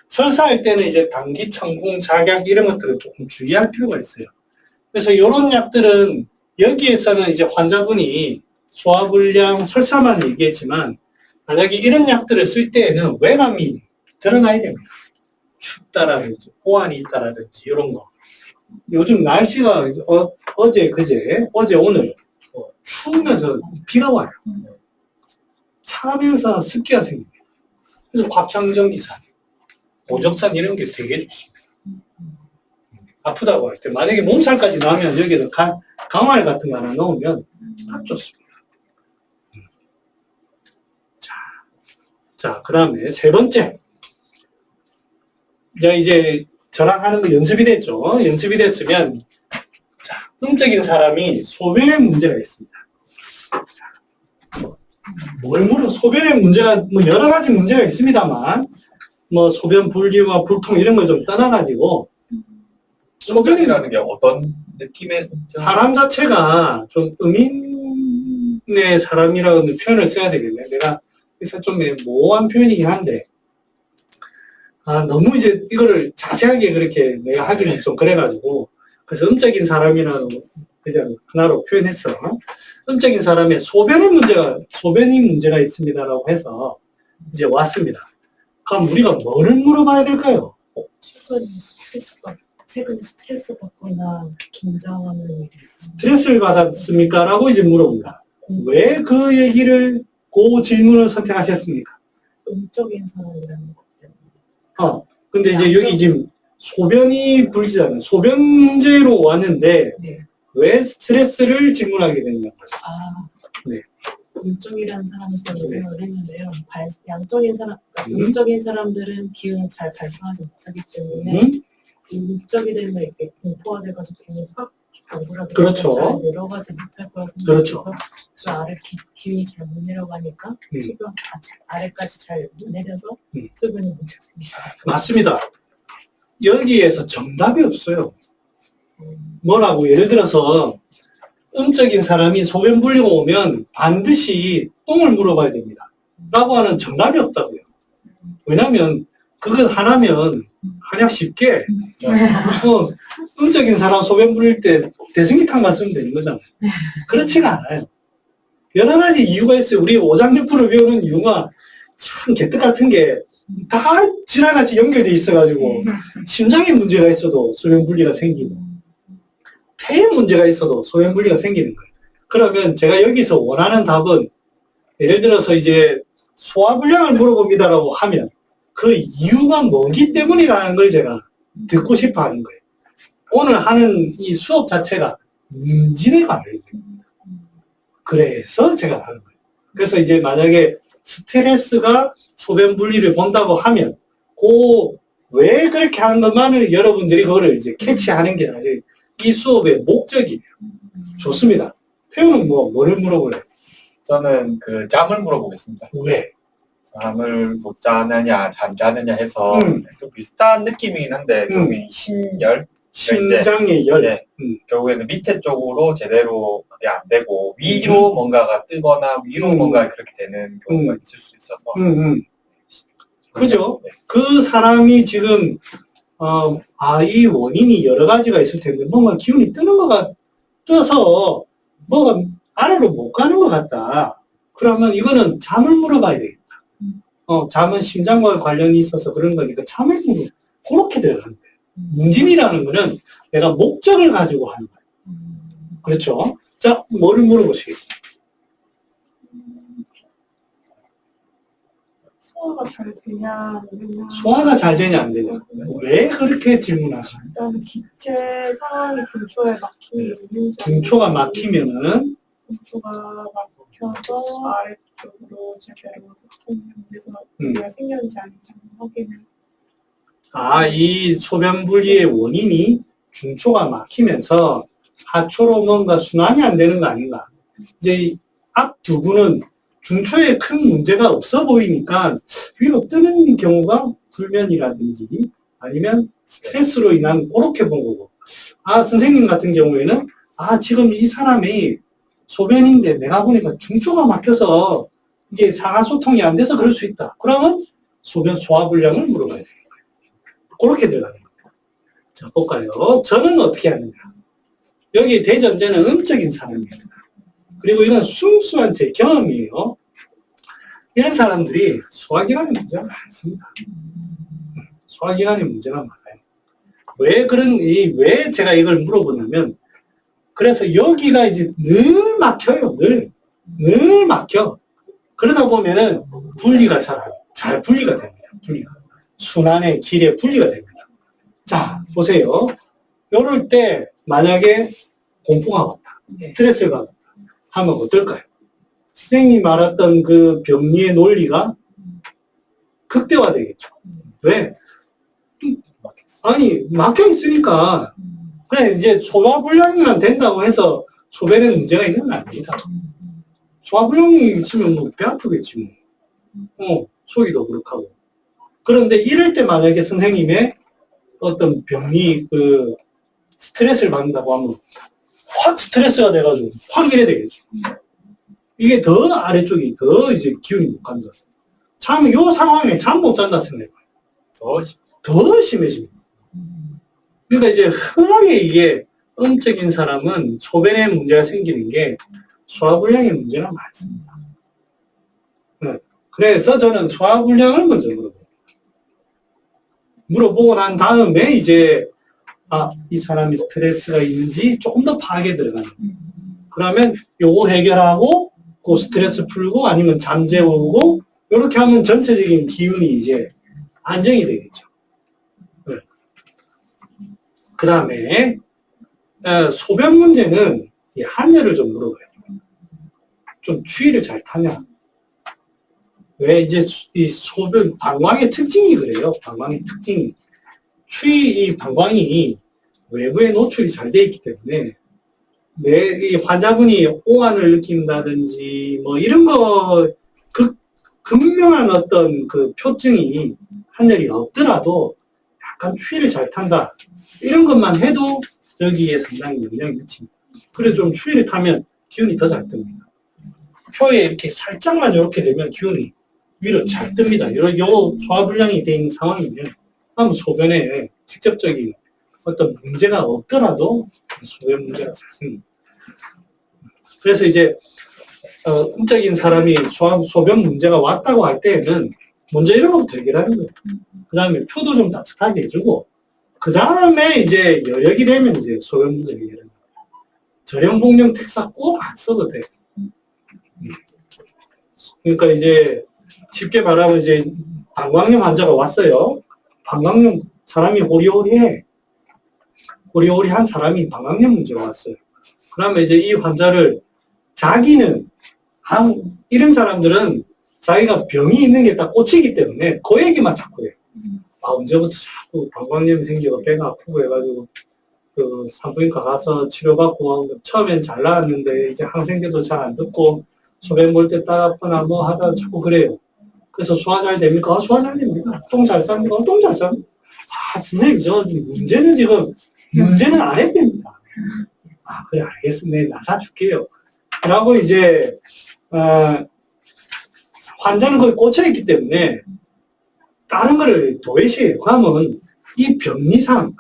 설사할 때는 이제 단기 청궁, 작약 이런 것들은 조금 주의할 필요가 있어요. 그래서 이런 약들은 여기에서는 이제 환자분이 소화불량, 설사만 얘기했지만 만약에 이런 약들을 쓸 때에는 외감이 드러나야 됩니다. 춥다라든지 호환이 있다라든지 이런 거. 요즘 날씨가 어제 오늘 추우면서 비가 와요. 차면서 습기가 생깁니다. 그래서 곽향전기산, 오적산 이런 게 되게 좋습니다. 아프다고 할 때 만약에 몸살까지 나면 여기에서 강활 같은 거 하나 넣으면 딱 좋습니다. 자, 그 다음에 세 번째. 이제 저랑 하는 거 연습이 됐죠. 연습이 됐으면, 자, 음적인 사람이 소변에 문제가 있습니다. 소변에 문제가, 여러 가지 문제가 있습니다만, 소변 불기와 불통 이런 걸 좀 떠나가지고, 소변이라는 게 어떤 느낌의 사람 자체가 좀 음인의 사람이라고 표현을 써야 되겠네. 내가 그래서 좀 모호한 표현이긴 한데, 너무 이제 이거를 자세하게 그렇게 내가 하기는 좀 그래가지고, 그래서 음적인 사람이라고 그냥 하나로 표현했어. 음적인 사람의 소변이 문제가 있습니다라고 해서 이제 왔습니다. 그럼 우리가 뭐를 물어봐야 될까요? 최근에 스트레스 받거나 긴장하는 일이 있어요. 스트레스를 받았습니까? 라고 이제 물어봅니다. 왜 그 얘기를, 그 질문을 선택하셨습니까? 음적인 사람이라는 것 때문에. 근데 이제 여기 지금 소변이 불기잖아요. 소변 문제로 왔는데, 네. 왜 스트레스를 질문하게 됐냐고. 네. 음적이라는 사람 때문에 네. 생각을 했는데요. 음적인 사람들은 기운을 잘 발산하지 못하기 때문에 음적이 되면 이렇게 공포화돼가지고 괜히 확 억울하게 그렇죠. 잘 내려가지 못할 거라 그렇죠. 생각해서 그 아래 기운이 잘 못 내려가니까 소변 아래까지 잘 못 내려서 소변이 문제가 생기죠. 맞습니다. 여기에서 정답이 없어요. 뭐라고? 예를 들어서 음적인 사람이 소변 불리고 오면 반드시 똥을 물어봐야 됩니다. 라고 하는 정답이 없다고요. 왜냐하면 그건 하나면 한약 쉽게 음적인 사람 소변 불릴 때 대승기탕만 쓰면 되는 거잖아요. 그렇지가 않아요. 여러 가지 이유가 있어요. 우리 오장육부를 배우는 이유가 참 개떡 같은 게 다 지나같이 연결돼 있어가지고 심장에 문제가 있어도 소변 분리가 생기고 폐에 문제가 있어도 소변 분리가 생기는 거예요. 그러면 제가 여기서 원하는 답은 예를 들어서 이제 소화불량을 물어봅니다라고 하면 그 이유가 뭐기 때문이라는 걸 제가 듣고 싶어 하는 거예요. 오늘 하는 이 수업 자체가 문진에 관련 됩니다. 그래서 제가 하는 거예요. 그래서 이제 만약에 스트레스가 소변 분리를 본다고 하면 왜 그렇게 하는 것만을 여러분들이 그거를 이제 캐치하는 게 사실 이 수업의 목적이에요. 좋습니다. 태우는 뭐를 물어볼래요? 저는 그 짬을 물어보겠습니다. 왜? 잠을 못 자느냐, 잠자느냐 해서 좀 비슷한 느낌이긴 한데 여기 심열, 심장의 열. 네, 결국에는 밑에 쪽으로 제대로 그게 안 되고 위로 뭔가가 뜨거나 위로 뭔가 그렇게 되는 경우가 있을 수 있어서 그죠? 네. 그 사람이 지금 이 원인이 여러 가지가 있을 텐데 뭔가 기운이 뜨는 거가 떠서 뭐가 아래로 못 가는 것 같다. 그러면 이거는 잠을 물어봐야 되겠다. 잠은 심장과 관련이 있어서 그런 거니까 잠을 물어. 그렇게 들어가는 거예요. 문진이라는 거는 내가 목적을 가지고 하는 거예요. 그렇죠? 자, 뭐를 물어보시겠어요? 소화가 잘 되냐 안 되냐. 소화가 잘 되냐 안 되냐. 왜 그렇게 질문하시나요? 일단 기체 상황이 분초에 막힘이 있는지. 중초가 막히면은 분초가 막혀서 아래쪽으로 제대로 소통이 안 돼서 문제가 생겼는지 아닌지 확인을. 이 소변 분리의 원인이 중초가 막히면서 하초로 뭔가 순환이 안 되는 거 아닌가. 이제 앞 두 분은 중초에 큰 문제가 없어 보이니까 위로 뜨는 경우가 불면이라든지 아니면 스트레스로 인한 그렇게 본 거고. 선생님 같은 경우에는 지금 이 사람이 소변인데 내가 보니까 중초가 막혀서 이게 상하소통이 안 돼서 그럴 수 있다. 그러면 소변 소화불량을 물어봐야 돼요. 그렇게 들어가는 거예요. 자, 볼까요? 저는 어떻게 하느냐. 여기 대전제는 음적인 사람입니다. 그리고 이건 순수한 제 경험이에요. 이런 사람들이 소화기관에 문제가 많습니다. 소화기관에 문제가 많아요. 왜 제가 이걸 물어보냐면, 그래서 여기가 이제 늘 막혀요. 늘 막혀. 그러다 보면은 분리가 잘 분리가 됩니다. 순환의 길에 분리가 됩니다. 자, 보세요. 이럴 때 만약에 공포가 왔다. 스트레스를 받았다. 하면 어떨까요? 선생님이 말했던 그 병리의 논리가 극대화되겠죠. 왜? 막혀 있으니까 그냥 이제 소화불량이만 된다고 해서 소변에 문제가 있는 건 아닙니다. 소화불량이 있으면 배 아프겠지 속이 더부룩하고. 그런데 이럴 때 만약에 선생님의 어떤 병이 스트레스를 받는다고 하면 확 스트레스가 돼가지고 확 이래 되겠죠. 이게 더 아래쪽이 더 이제 기운이 못 간다. 요 상황에 잠 못 잔다 생각해봐요. 더 심해집니다. 그러니까 이제 흔하게 이게 음적인 사람은 소변에 문제가 생기는 게 소화불량의 문제가 많습니다. 그래서 저는 소화불량을 먼저 물어보고 난 다음에 이제 이 사람이 스트레스가 있는지 조금 더 파악에 들어가는 거예요. 그러면 요거 해결하고 그 스트레스 풀고 아니면 잠 재우고 이렇게 하면 전체적인 기운이 이제 안정이 되겠죠. 그 다음에 소변 문제는 이 한여를 좀 물어봐야 돼요. 좀 추위를 잘 타냐. 왜 이제 이 소변 방광의 특징이 그래요. 방광의 특징이 이 방광이 외부에 노출이 잘 돼 있기 때문에 이 환자분이 오한을 느낀다든지 뭐 이런 거 극명한 어떤 그 표증이 한열이 없더라도 약간 추위를 잘 탄다 이런 것만 해도 여기에 상당히 영향을 미칩니다. 그래서 좀 추위를 타면 기운이 더 잘 뜹니다. 표에 이렇게 살짝만 이렇게 되면 기운이 위로 잘 뜹니다. 요 소화불량이 된 상황이면 아무 소변에 직접적인 어떤 문제가 없더라도 소변 문제가 잘 생깁니다. 그래서 이제 음적인 사람이 소변 문제가 왔다고 할 때에는 먼저 이런 것부터 해결하는 거예요. 그 다음에 표도 좀 따뜻하게 해주고, 그 다음에 이제 여력이 되면 이제 소변 문제 해결하는 거예요. 저렴복용 택사 꼭 안 써도 돼. 그러니까 이제 쉽게 말하면 이제 방광염 환자가 왔어요. 방광염 사람이 호리호리해. 호리호리한 사람이 방광염 문제가 왔어요. 그러면 이제 이 환자를 자기는 이런 사람들은 자기가 병이 있는 게 딱 꽂히기 때문에 그 얘기만 자꾸 해요. 아, 언제부터 자꾸 방광염이 생기고 배가 아프고 해가지고 그 산부인과 가서 치료받고 처음엔 잘 나았는데 이제 항생제도 잘 안 듣고 소변 볼 때 따갑거나 뭐 하다 자꾸 그래요. 그래서 소화 잘 됩니까? 소화 잘 됩니다. 똥 잘 쌉니까? 똥 잘 쌉니다. 아, 선생님, 문제는 지금, 문제는 안 해됩니다. 아, 그래, 알겠습니다. 나 사줄게요. 라고 이제, 환자는 거기 꽂혀있기 때문에, 다른 거를 도외시해요. 그러면 이 병리상,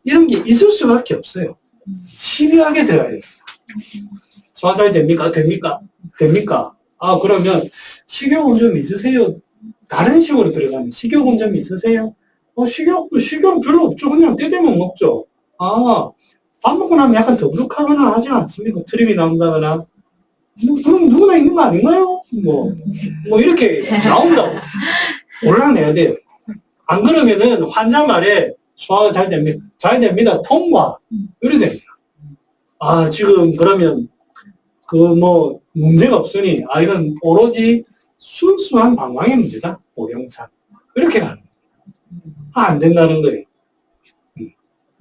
이런 게 있을 수밖에 없어요. 집요하게 들어야 돼요. 소화 잘 됩니까? 됩니까? 아, 그러면 식욕은 좀 있으세요? 다른 식으로 들어가면 식욕은 좀 있으세요? 식욕은 별로 없죠. 그냥 때 되면 먹죠. 아, 밥 먹고 나면 약간 더부룩하거나 하지 않습니까? 트림이 나온다거나. 그럼 누구나 있는 거 아닌가요? 뭐 이렇게 나온다고. 올라내야 돼요. 안 그러면은 환자 말에 소화가 잘 됩니다. 잘 됩니다. 통과. 이래 됩니다. 아, 지금 그러면 문제가 없으니, 아, 이건 오로지 순수한 방광의 문제다. 오형상. 이렇게 가는 거예요. 아, 안 된다는 거예요.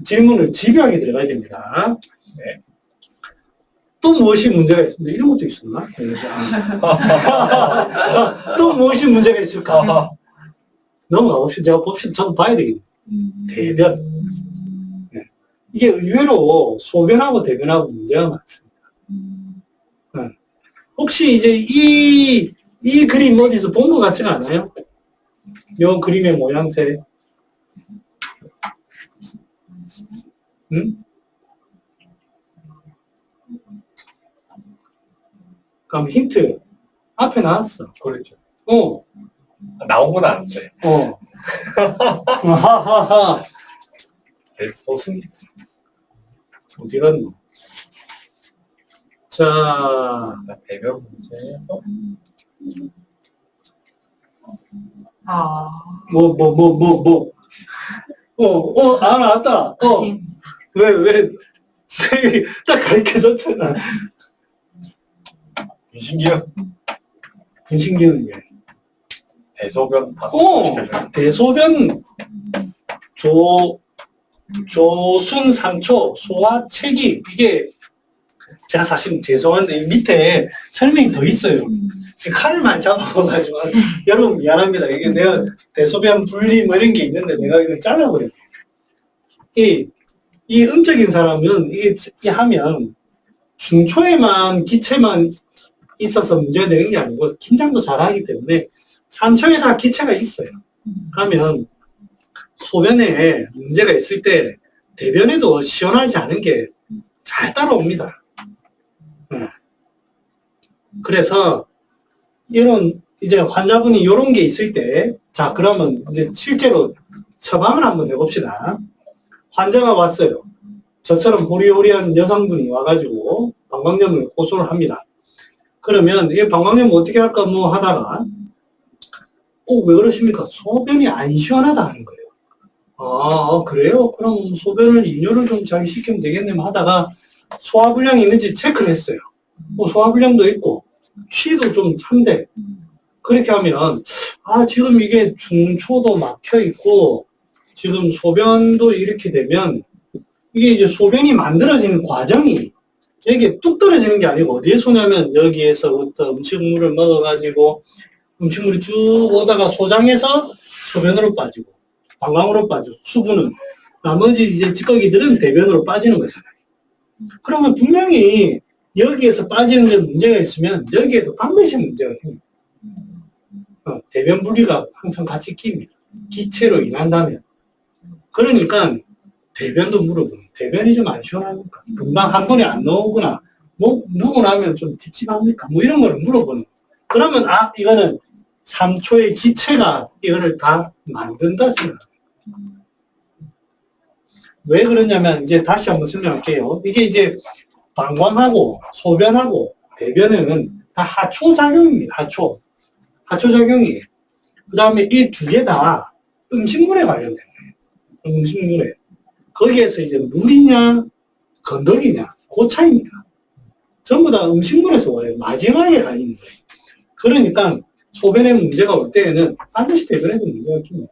질문을 집요하게 들어가야 됩니다. 네. 또 무엇이 문제가 있습니다. 이런 것도 있었나? 또 무엇이 문제가 있을까? 넘어가 봅시다. 제가 봅시다. 저도 봐야 되겠네. 대변. 네. 이게 의외로 소변하고 대변하고 문제가 많습니다. 혹시 이제 이 그림 어디서 본 것 같지가 않아요? 요 그림의 모양새. 응? 그럼 힌트. 앞에 나왔어. 그렇죠. 나온 건 아는데. 하하하. 소승. 어디 갔노? 자, 배변 문제에서. 나왔다. 왜, 딱 가르쳐줬잖아. 근신기는 왜? 대소변 대소변 조순 3초 소화체기 이게 제가 사실 죄송한데 밑에 설명이 더 있어요. 칼을 많이 잡아가지고 여러분 미안합니다. 이게 내가 대소변 분리 뭐 이런 게 있는데 내가 이거 잘라버렸네. 이 음적인 사람은 이게 하면 중초에만 기체만 있어서 문제가 되는 게 아니고 긴장도 잘하기 때문에 3초에서 기체가 있어요. 그러면 소변에 문제가 있을 때 대변에도 시원하지 않은 게 잘 따라옵니다. 그래서 이런 이제 환자분이 이런 게 있을 때, 자 그러면 이제 실제로 처방을 한번 해봅시다. 환자가 왔어요. 저처럼 호리호리한 여성분이 와가지고 방광염을 호소를 합니다. 그러면 이 방광염 어떻게 할까 뭐 하다가 꼭 왜 그러십니까? 소변이 안 시원하다 하는 거예요. 아 그래요? 그럼 소변을 이뇨를 좀 잘 시키면 되겠네 하다가 소화불량이 있는지 체크를 했어요. 소화불량도 있고 취도 좀 찬데 그렇게 하면 아 지금 이게 중초도 막혀 있고 지금 소변도 이렇게 되면 이게 이제 소변이 만들어지는 과정이 이게 뚝 떨어지는 게 아니고 어디에서 오냐면 여기에서부터 음식물을 먹어가지고 음식물이 쭉 오다가 소장해서 소변으로 빠지고 방광으로 빠지고 수분은 나머지 이제 찌꺼기들은 대변으로 빠지는 거잖아요. 그러면 분명히 여기에서 빠지는 데 문제가 있으면 여기에도 반드시 문제가 생깁니다. 대변 분리가 항상 같이 낍니다. 기체로 인한다면. 그러니까 대변도 물어보는 대변이 좀 안 시원합니까? 금방 한 번에 안 나오구나. 뭐 누구 나면 좀 찝찝합니까? 뭐 이런 거를 물어보는. 그러면 아 이거는 3초의 기체가 이거를 다 만든다 생각합니다. 왜 그러냐면 이제 다시 한번 설명할게요. 이게 이제 방광하고 소변하고 대변은 다 하초작용입니다. 하초작용이에요. 그 다음에 이 두 개 다 음식물에 관련된 거예요. 음식물에. 거기에서 이제 물이냐, 건더기냐, 그 차이입니다. 전부 다 음식물에서 와요. 마지막에 갈리는 거예요. 그러니까 소변에 문제가 올 때에는 반드시 대변에도 문제가 있죠.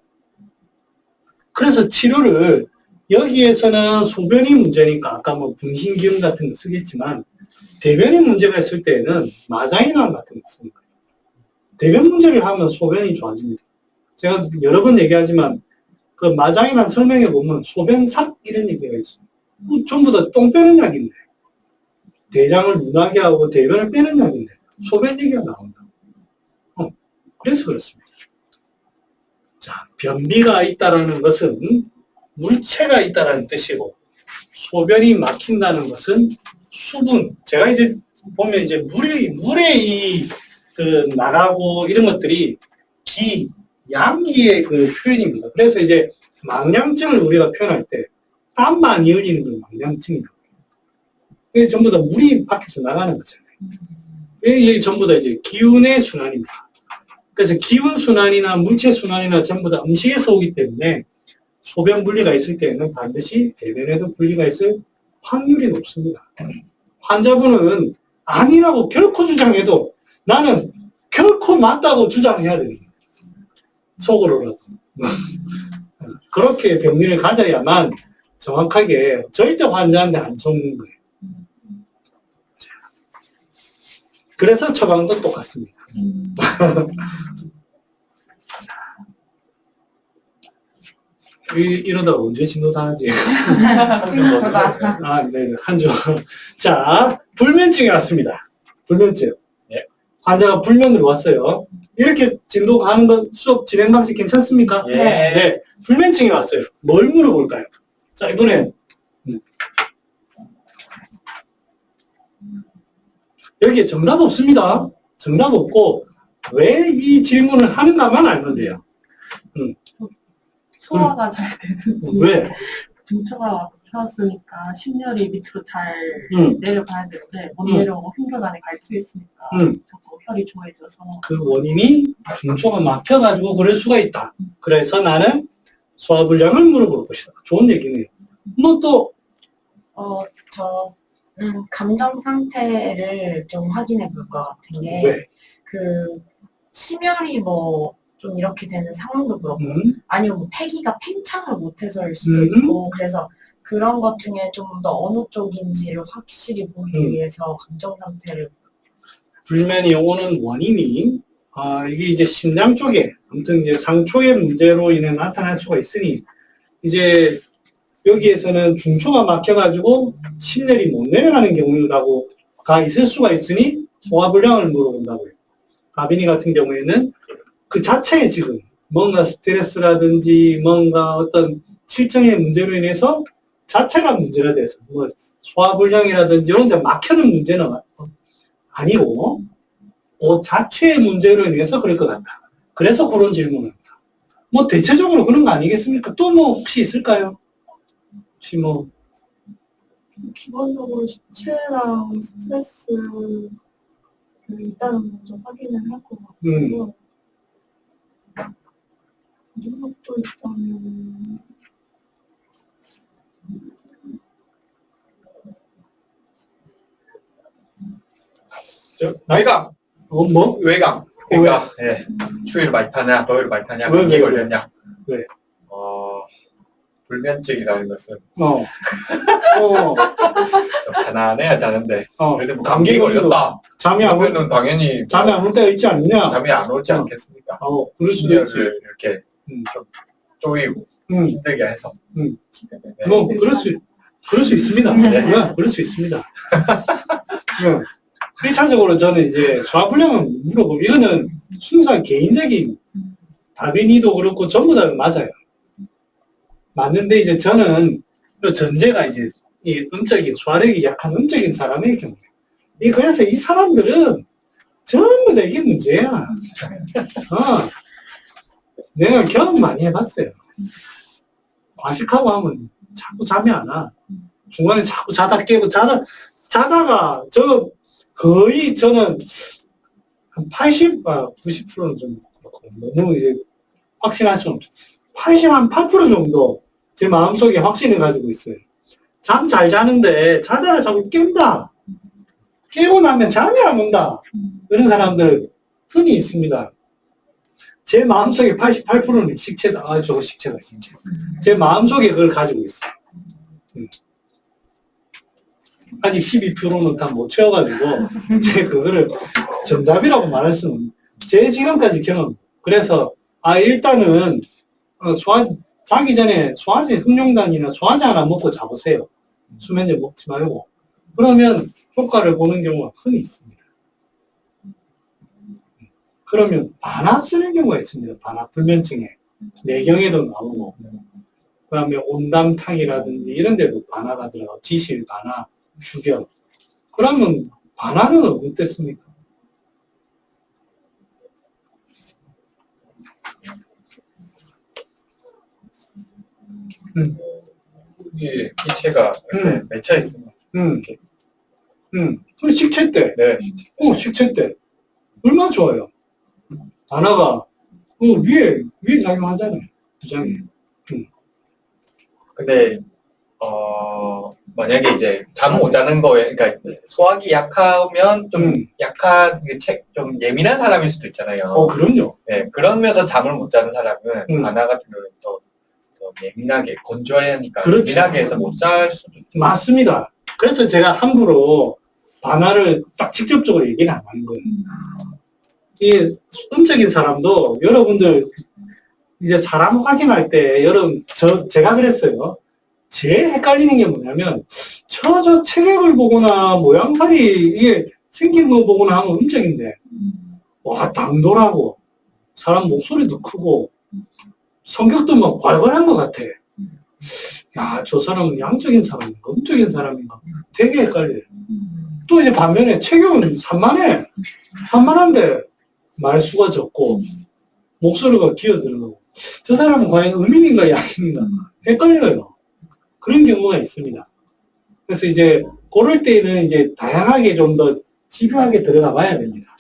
그래서 치료를 여기에서는 소변이 문제니까 아까 뭐 분신기운 같은 거 쓰겠지만 대변에 문제가 있을 때에는 마장이나 같은 거 씁니다. 대변 문제를 하면 소변이 좋아집니다. 제가 여러 번 얘기하지만 그 마장이란 설명에 보면 소변삽 이런 얘기가 있어요. 전부 다 똥 빼는 약인데 대장을 누나게 하고 대변을 빼는 약인데 소변 얘기가 나온다. 그래서 그렇습니다. 자, 변비가 있다라는 것은 물체가 있다라는 뜻이고 소변이 막힌다는 것은 수분. 제가 이제 보면 이제 물에 그 나가고 이런 것들이 양기의 그 표현입니다. 그래서 이제 망량증을 우리가 표현할 때 땀 많이 흘리는 건 망량증이다. 이게 전부 다 물이 밖에서 나가는 거잖아요. 이게 전부 다 이제 기운의 순환입니다. 그래서 기운 순환이나 물체 순환이나 전부 다 음식에서 오기 때문에 소변 분리가 있을 때는 반드시 대변에도 분리가 있을 확률이 높습니다. 환자분은 아니라고 결코 주장해도 나는 결코 맞다고 주장해야 됩니다. 속으로라도. 그렇게 병리를 가져야만 정확하게 절대 환자한테 안 속는 거예요. 그래서 처방도 똑같습니다. 이러다 언제 진도 다 하지? 네, 한 주. 자, 불면증이 왔습니다. 불면증. 예. 환자가 불면으로 왔어요. 이렇게 진도가 하는 건 수업 진행 방식 괜찮습니까? 예. 네. 불면증이 왔어요. 뭘 물어볼까요? 자, 이번엔. 여기에 정답 없습니다. 정답 없고, 왜 이 질문을 하는가만 알면 돼요. 소화가 잘 되는지. 왜? 중초가 세웠으니까 심혈이 밑으로 잘 내려가야 되는데 못 내려오고 흉곽 안에 갈 수 있으니까 자꾸 혈이 좋아져서 그 원인이 중초가 막혀가지고 그럴 수가 있다. 그래서 나는 소화불량을 물어볼 것이다. 좋은 얘기네요. 뭐 또 감정 상태를 좀 확인해 볼 것 같은 게, 왜? 심혈이 좀 이렇게 되는 상황도 그렇고, 아니면 폐기가 팽창을 못해서일 수도 있고, 그래서 그런 것 중에 좀 더 어느 쪽인지를 확실히 보기 위해서 감정 상태를. 불면이 오는 원인이, 이게 이제 심장 쪽에, 아무튼 이제 상초의 문제로 인해 나타날 수가 있으니, 이제 여기에서는 중초가 막혀가지고 심혈이 못 내려가는 경우가 있을 수가 있으니 소화불량을 물어본다고요. 가빈이 같은 경우에는 그 자체에 지금 뭔가 스트레스라든지 뭔가 어떤 실정의 문제로 인해서 자체가 문제가 돼서 뭐 소화불량이라든지 이런 데 막혀는 문제는 아니고 그 자체의 문제로 인해서 그럴 것 같다. 그래서 그런 질문을 합니다. 뭐 대체적으로 그런 거 아니겠습니까? 또 뭐 혹시 있을까요? 혹시 뭐 기본적으로 시체랑 스트레스를 일단은 먼저 확인을 할 것 같고 이런 것도 있다면 외감. 뭐? 외감. 그러니까 추위를 많이 타냐, 더위를 많이 타냐, 왜, 감기 왜? 걸렸냐. 왜? 불면증이라는 것은 어. 좀 편안해야 자는데. 그래도 뭐 감기 감기 걸렸다. 잠이 안 올, 그러면 당연히 잠이 안 올 때가 있지 않느냐? 잠이 안 오지 않겠습니까? 그럴 수도 있지. 심혈을 이렇게 좀 쪼이고 힘들게 해서. 뭐 그럴 수 있습니다. 네. 그럴 수 있습니다. 1차적으로 저는 이제 소화불량을 물어보고 이거는 순수한 개인적인 다빈이도 그렇고 전부 다 맞아요. 맞는데 이제 저는 또 전제가 이제 이 음적인 소화력이 약한 음적인 사람의 경우에 그래서 이 사람들은 전부 다 이게 문제야. 내가 경험 많이 해봤어요. 과식하고 하면 자꾸 잠이 안 와. 중간에 자꾸 자다 깨고, 자다가, 거의 저는 한 90%는 좀 그렇고, 너무 이제 확신할 수는 없죠. 88% 정도 제 마음속에 확신을 가지고 있어요. 잠 잘 자는데 자다가 자꾸 깬다. 깨고 나면 잠이 안 온다. 그런 사람들 흔히 있습니다. 제 마음속에 88%는 식체다. 저거 식체다, 진짜. 제 마음속에 그걸 가지고 있어요. 아직 12%는 다 못 채워가지고, 제가 그거를 정답이라고 말할 수는, 제 지금까지 경험. 그래서, 일단은, 자기 전에 소화제 흑룡단이나 소화제 하나 먹고 자보세요. 수면제 먹지 말고. 그러면 효과를 보는 경우가 흔히 있습니다. 그러면 반화 쓰는 경우가 있습니다. 반화 불면증에. 뇌경에도 나오고. 그 다음에 온담탕이라든지 이런 데도 반화가 들어가고, 지실 반화, 주변. 그러면 반화는 어땠습니까? 이 기체가 이렇게 맺혀 있습니다. 그 식체 때. 네. 식체 때. 얼마나 좋아요. 반화가, 위에 작용하잖아요. 부장에. 근데 만약에 이제 잠 못 자는 거에, 그러니까 소화기 약하면 좀 약한, 좀 예민한 사람일 수도 있잖아요. 그럼요. 네, 그러면서 잠을 못 자는 사람은 반화 같은 경우는 더 예민하게 건조해야 하니까 그렇죠. 예민하게 해서 못 잘 수도 있죠. 맞습니다. 그래서 제가 함부로 반화를 딱 직접적으로 얘기는 안 하는 거예요. 이 음적인 사람도 여러분들 이제 사람 확인할 때 제가 그랬어요. 제일 헷갈리는 게 뭐냐면 저 체격을 보거나 모양살이 이게 생긴 거 보거나 하면 음적인데 와 당돌하고 사람 목소리도 크고 성격도 막 괄괄한 것 같아. 야, 저 사람은 양적인 사람인가 음적인 사람인가 되게 헷갈려요. 또 이제 반면에 체격은 산만한데 말수가 적고 목소리가 기어들고 저 사람은 과연 음인인가 양인인가 헷갈려요. 그런 경우가 있습니다. 그래서 이제 그럴 때는 이제 다양하게 좀 더 집요하게 들어가 봐야 됩니다.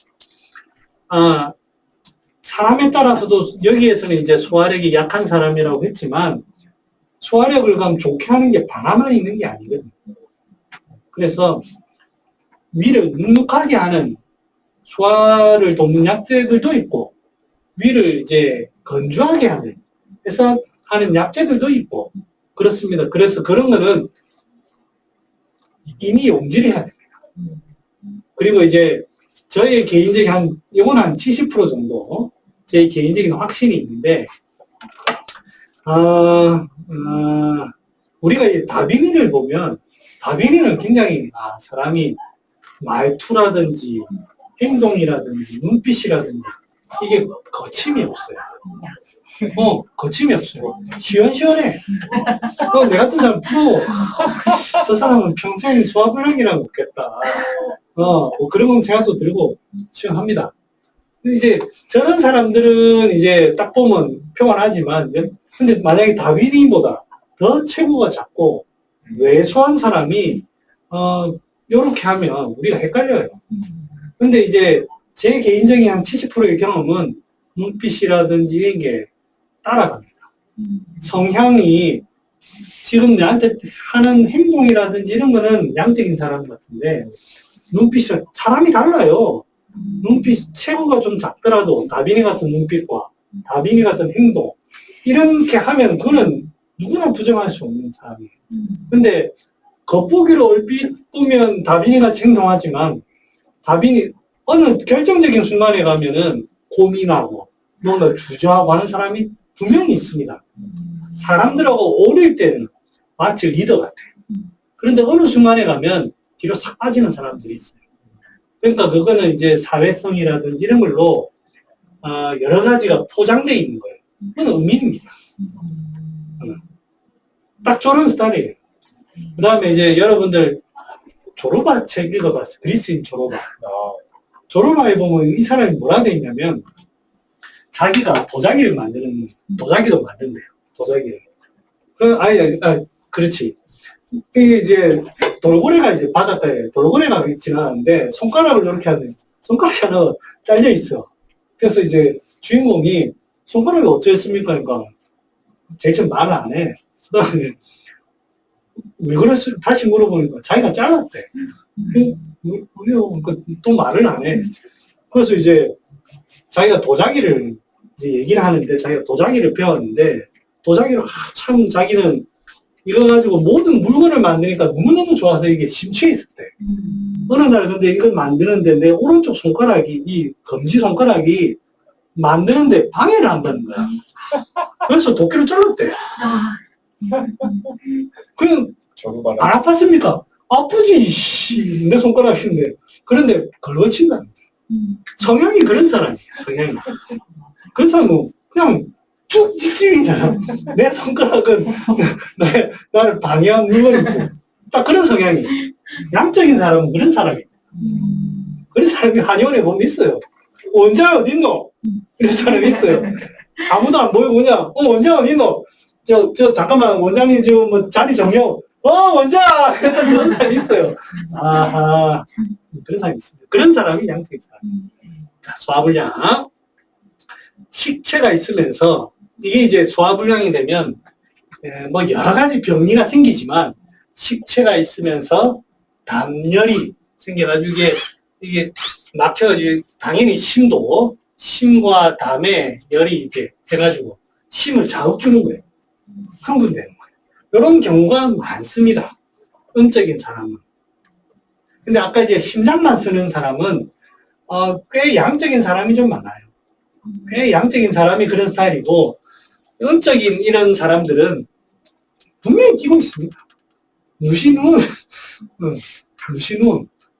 사람에 따라서도 여기에서는 이제 소화력이 약한 사람이라고 했지만 소화력을 그럼 좋게 하는 게 반화만 있는 게 아니거든요. 그래서 위를 눅눅하게 하는 소화를 돕는 약재들도 있고 위를 이제 건조하게 하는 해서 하는 약재들도 있고 그렇습니다. 그래서 그런 거는 이미 용지를 해야 됩니다. 그리고 이제 저의 개인적인 이건 한 70% 정도 제 개인적인 확신이 있는데 우리가 이 다비니를 보면 다비니는 굉장히 사람이 말투라든지 행동이라든지 눈빛이라든지 이게 거침이 없어요. 거침이 없어요. 시원시원해. 내 같은 사람 부러워. 저 사람은 평생 소화불량이랑 없겠다. 뭐 그런 생각도 들고 시원합니다. 이제 저런 사람들은 이제 딱 보면 평안하지만 근데 만약에 다윈이보다 더 체구가 작고 왜소한 사람이 요렇게 하면 우리가 헷갈려요. 근데 이제 제 개인적인 한 70%의 경험은 눈빛이라든지 이런 게 따라갑니다. 성향이 지금 나한테 하는 행동이라든지 이런 거는 양적인 사람 같은데 눈빛이 사람이 달라요. 눈빛 체구가 좀 작더라도 다빈이 같은 눈빛과 다빈이 같은 행동 이렇게 하면 그는 누구나 부정할 수 없는 사람이에요. 근데 겉보기로 얼핏 보면 다빈이같이 행동하지만 다빈이 어느 결정적인 순간에 가면은 고민하고 뭔가 주저하고 하는 사람이 분명히 있습니다. 사람들하고 어릴 때는 마치 리더 같아요. 그런데 어느 순간에 가면 뒤로 싹 빠지는 사람들이 있어요. 그러니까 그거는 이제 사회성이라든지 이런 걸로 여러 가지가 포장되어 있는 거예요. 그건 의미입니다. 딱 저런 스타일이에요. 그 다음에 이제 여러분들 조로바 책 읽어봤어요. 그리스인 조로바. 조로마에 보면 이 사람이 뭐라 돼 있냐면, 자기가 도자기를 만드는, 도자기도 만든대요. 도자기를. 그렇지. 이게 이제 돌고래가 이제 바닷가에 돌고래가 지나가는데 손가락을 이렇게 하는, 손가락이 하나 잘려 있어. 그래서 이제 주인공이 손가락이 어쩌겠습니까? 그러니까 제일 처음 말을 안 해. 그 다음에 왜 그랬어? 다시 물어보니까 자기가 잘랐대. 왜요? 또 말을 안 해. 그래서 이제 자기가 도자기를 이제 얘기를 하는데 자기가 도자기를 배웠는데 도자기를 참 자기는 이거 가지고 모든 물건을 만드니까 너무너무 좋아서 이게 심취해 있었대. 어느 날 근데 이걸 만드는데 내 오른쪽 손가락이, 이 검지 손가락이 만드는데 방해를 한다는 거야. 그래서 도끼를 잘랐대. 그냥 안 아팠습니까? 아프지, 씨. 내 손가락인데. 그런데 걸거친다. 성향이 그런 사람이야, 성향이. 그런 사람은 그냥 쭉 직진이잖아. 내 손가락은 나를 방해한 물건이고. 딱 그런 성향이. 양적인 사람은 그런 사람이야. 그런 사람이 한의원에 보면 있어요. 원장 어딨노? 이런 사람이 있어요. 아무도 안 보이고 그냥, 원장 어딨노? 잠깐만, 원장님 지금 뭐 자리 정녕. 원장! 그런 사람이 있어요. 아하. 그런 사람이 있습니다. 그런 사람이 양적인 사람. 자, 소화불량. 식체가 있으면서, 이게 이제 소화불량이 되면, 뭐 여러 가지 병리가 생기지만, 식체가 있으면서 담열이 생겨가지고 이게 막혀가지고, 당연히 심과 담에 열이 이렇게 해가지고, 심을 자극 주는 거예요. 흥분되는 거예요. 이런 경우가 많습니다. 음적인 사람은. 근데 아까 이제 심장만 쓰는 사람은, 꽤 양적인 사람이 좀 많아요. 꽤 양적인 사람이 그런 스타일이고, 음적인 이런 사람들은 분명히 끼고 있습니다. 무신운.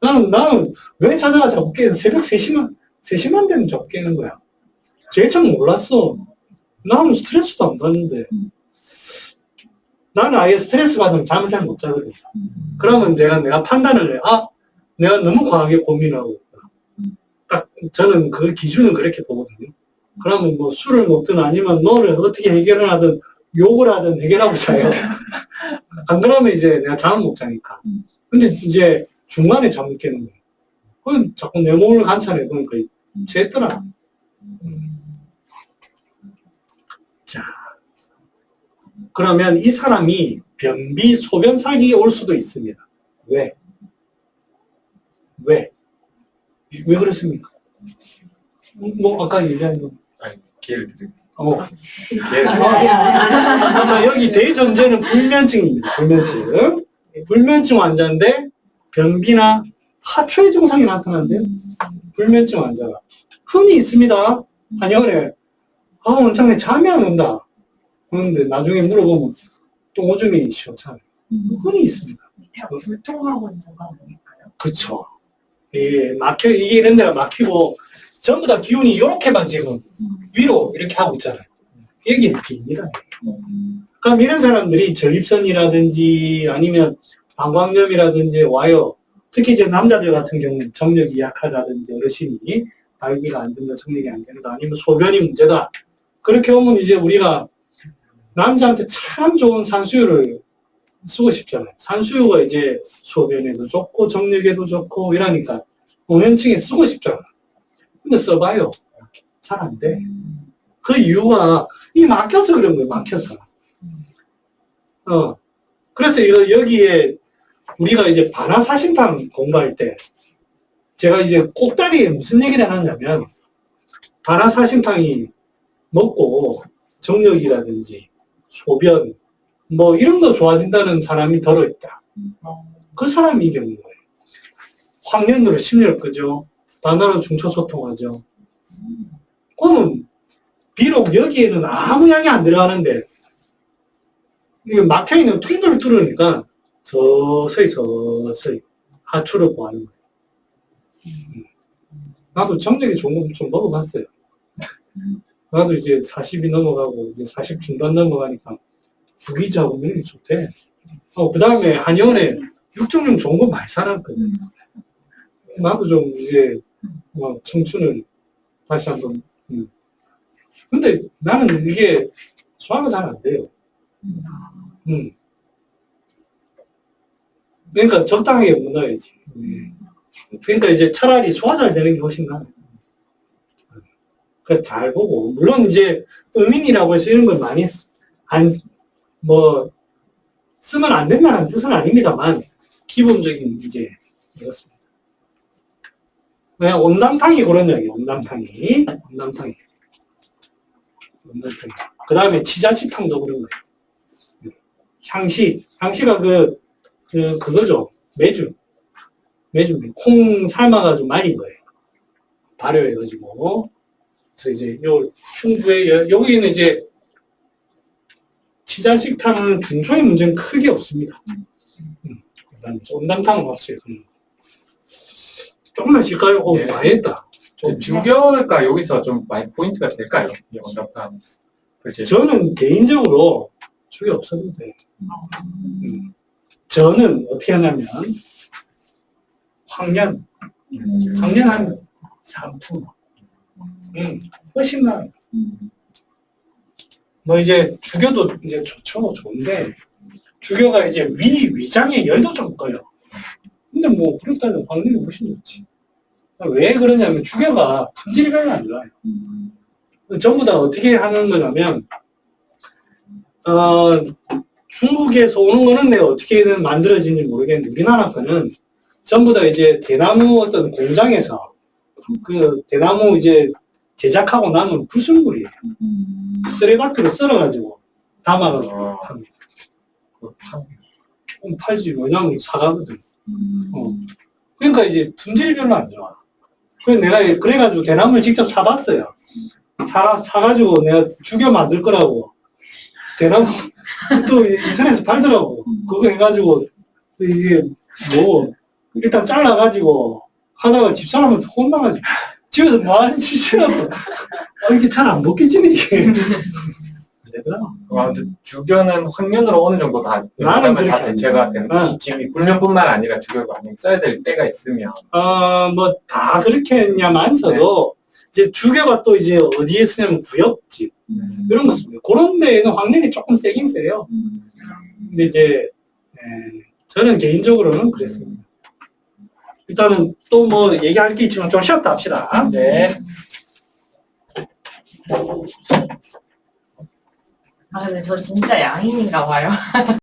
나는 왜 자다가 자꾸 깨는 새벽 3시만 되면 자꾸 깨는 거야. 제일 처음 몰랐어. 나는 스트레스도 안 받는데. 나는 아예 스트레스 받으면 잠을 잘 못 자거든. 그러면 내가 판단을 해. 내가 너무 과하게 고민하고 있구나. 딱 저는 그 기준은 그렇게 보거든요. 그러면 뭐 술을 먹든 아니면 뭐를 어떻게 해결을 하든 욕을 하든 해결하고 자요. 안 그러면 이제 내가 잠을 못 자니까. 근데 이제 중간에 잠을 깨는 거예요. 그건 자꾸 내 몸을 관찰해 보니까 재더라. 자, 그러면 이 사람이 변비, 소변사기에 올 수도 있습니다. 왜? 왜 그렇습니까? 뭐 아까 얘기한 거. 기회를 드리겠습니다. 자, 여기 대전제는 불면증입니다. 불면증 환자인데 변비나 하초의 증상이 나타나는데요. 불면증 환자가 흔히 있습니다. 한의원에 원장님 잠이 안 온다. 그런데 나중에 물어보면 또 오줌이 시원찮아요. 흔히 있습니다. 불통하고 있는 거 아닐까요? 그쵸. 이게 이런 데가 막히고 전부 다 기운이 이렇게만 지금 위로 이렇게 하고 있잖아요. 여기는 빕니다. 그럼 이런 사람들이 전립선이라든지 아니면 방광염이라든지 와요. 특히 이제 남자들 같은 경우는 정력이 약하다든지 어르신이 발기가 안 된다, 정력이 안 된다, 아니면 소변이 문제다. 그렇게 오면 이제 우리가 남자한테 참 좋은 산수유를 쓰고 싶잖아요. 산수유가 이제 소변에도 좋고 정력에도 좋고 이러니까 오면증에 쓰고 싶잖아요. 근데 써봐요. 잘 안 돼. 그 이유가 막혀서 그런 거예요. 막혀서. 그래서 여기에 우리가 이제 반화사심탕 공부할 때 제가 이제 꼭다리에 무슨 얘기를 하냐면 반화사심탕이 먹고 정력이라든지 소변 뭐 이런 거 좋아진다는 사람이 들어있다. 그 사람이 이기는 거예요. 황년으로 심리를 끄죠. 단단한 중초소통하죠. 그러면 비록 여기에는 아무 양이 안 들어가는데 이게 막혀있는 통로를 뚫으니까 서서히 하초를 보하는 거예요. 나도 정력이 좋은 거 좀 먹어봤어요. 나도 이제 40이 넘어가고 이제 40 중반 넘어가니까 구기자하고 면역이 좋대. 그 다음에 한의원에 육종용 좋은 거 많이 사놨거든. 나도 좀 이제 청춘을 다시 한번. 근데 나는 이게 소화가 잘 안 돼요. 그러니까 적당하게 먹어야지. 그러니까 이제 차라리 소화 잘 되는 게 훨씬 나아요. 그래서 잘 보고, 물론 이제 음인이라고 해서 이런 걸 많이 쓰면 안 된다는 뜻은 아닙니다만, 기본적인 이제 이렇습니다. 그냥 온당탕이 그런 이야기예요. 온당탕이. 그 다음에 치자식탕도 그런 거예요. 향시가 그거죠. 메주. 콩 삶아가지고 말린 거예요. 발효해가지고. 그래서 이제 흉부에, 여기는 이제 치자식탕은 중초의 문제는 크게 없습니다. 온당탕은 확실히. 조금만 쉴까요? 네. 많이 했다. 좀 주교가 여기서 좀 많이 포인트가 될까요? 이 온당탕. 저는 개인적으로 주교 없어도 돼요. 저는 어떻게 하냐면, 황련한 상품. 훨씬 나아요. 이제 주교도 이제 좋은데, 주교가 이제 위장에 열도 좀 꺼요. 근데 그렇다면 확률이 훨씬 좋지. 왜 그러냐면 주교가 품질이 별로 안 좋아요. 전부 다 어떻게 하는 거냐면, 중국에서 오는 거는 내가 어떻게든 만들어진지 모르겠는데, 우리나라 거는 전부 다 이제 대나무 어떤 공장에서 그 대나무 이제 제작하고 남은 불순물이에요. 쓰레바트로 썰어가지고 담아가지고 팔지. 왜냐면 사가거든. 그러니까 이제 품질이 별로 안 좋아. 그래서 내가 그래가지고 대나무를 직접 사봤어요. 사가지고 내가 죽여 만들 거라고. 대나무 또 인터넷에서 팔더라고. 그거 해가지고 이게 일단 잘라가지고 하다가 집사람한테 혼나가지고 집에서 뭐하는 짓이라고. 이게 잘 안 벗겨지네 이게. 주교는 황련으로 어느 정도 다 나는 다 대체가 되는 지금 불면뿐만 아니라 주교가 만약 써야 될 때가 있으면 다 그렇게 했냐만서도 이제 주교가 또 이제 어디에 쓰냐면 구역집 이런 거 씁니다. 그런 데에는 황련이 조금 세긴 세요. 근데 이제 저는 개인적으로는 그랬습니다. 일단은 또 얘기할 게 있지만 좀 쉬었다 합시다. 네. 근데 저 진짜 양인인가 봐요.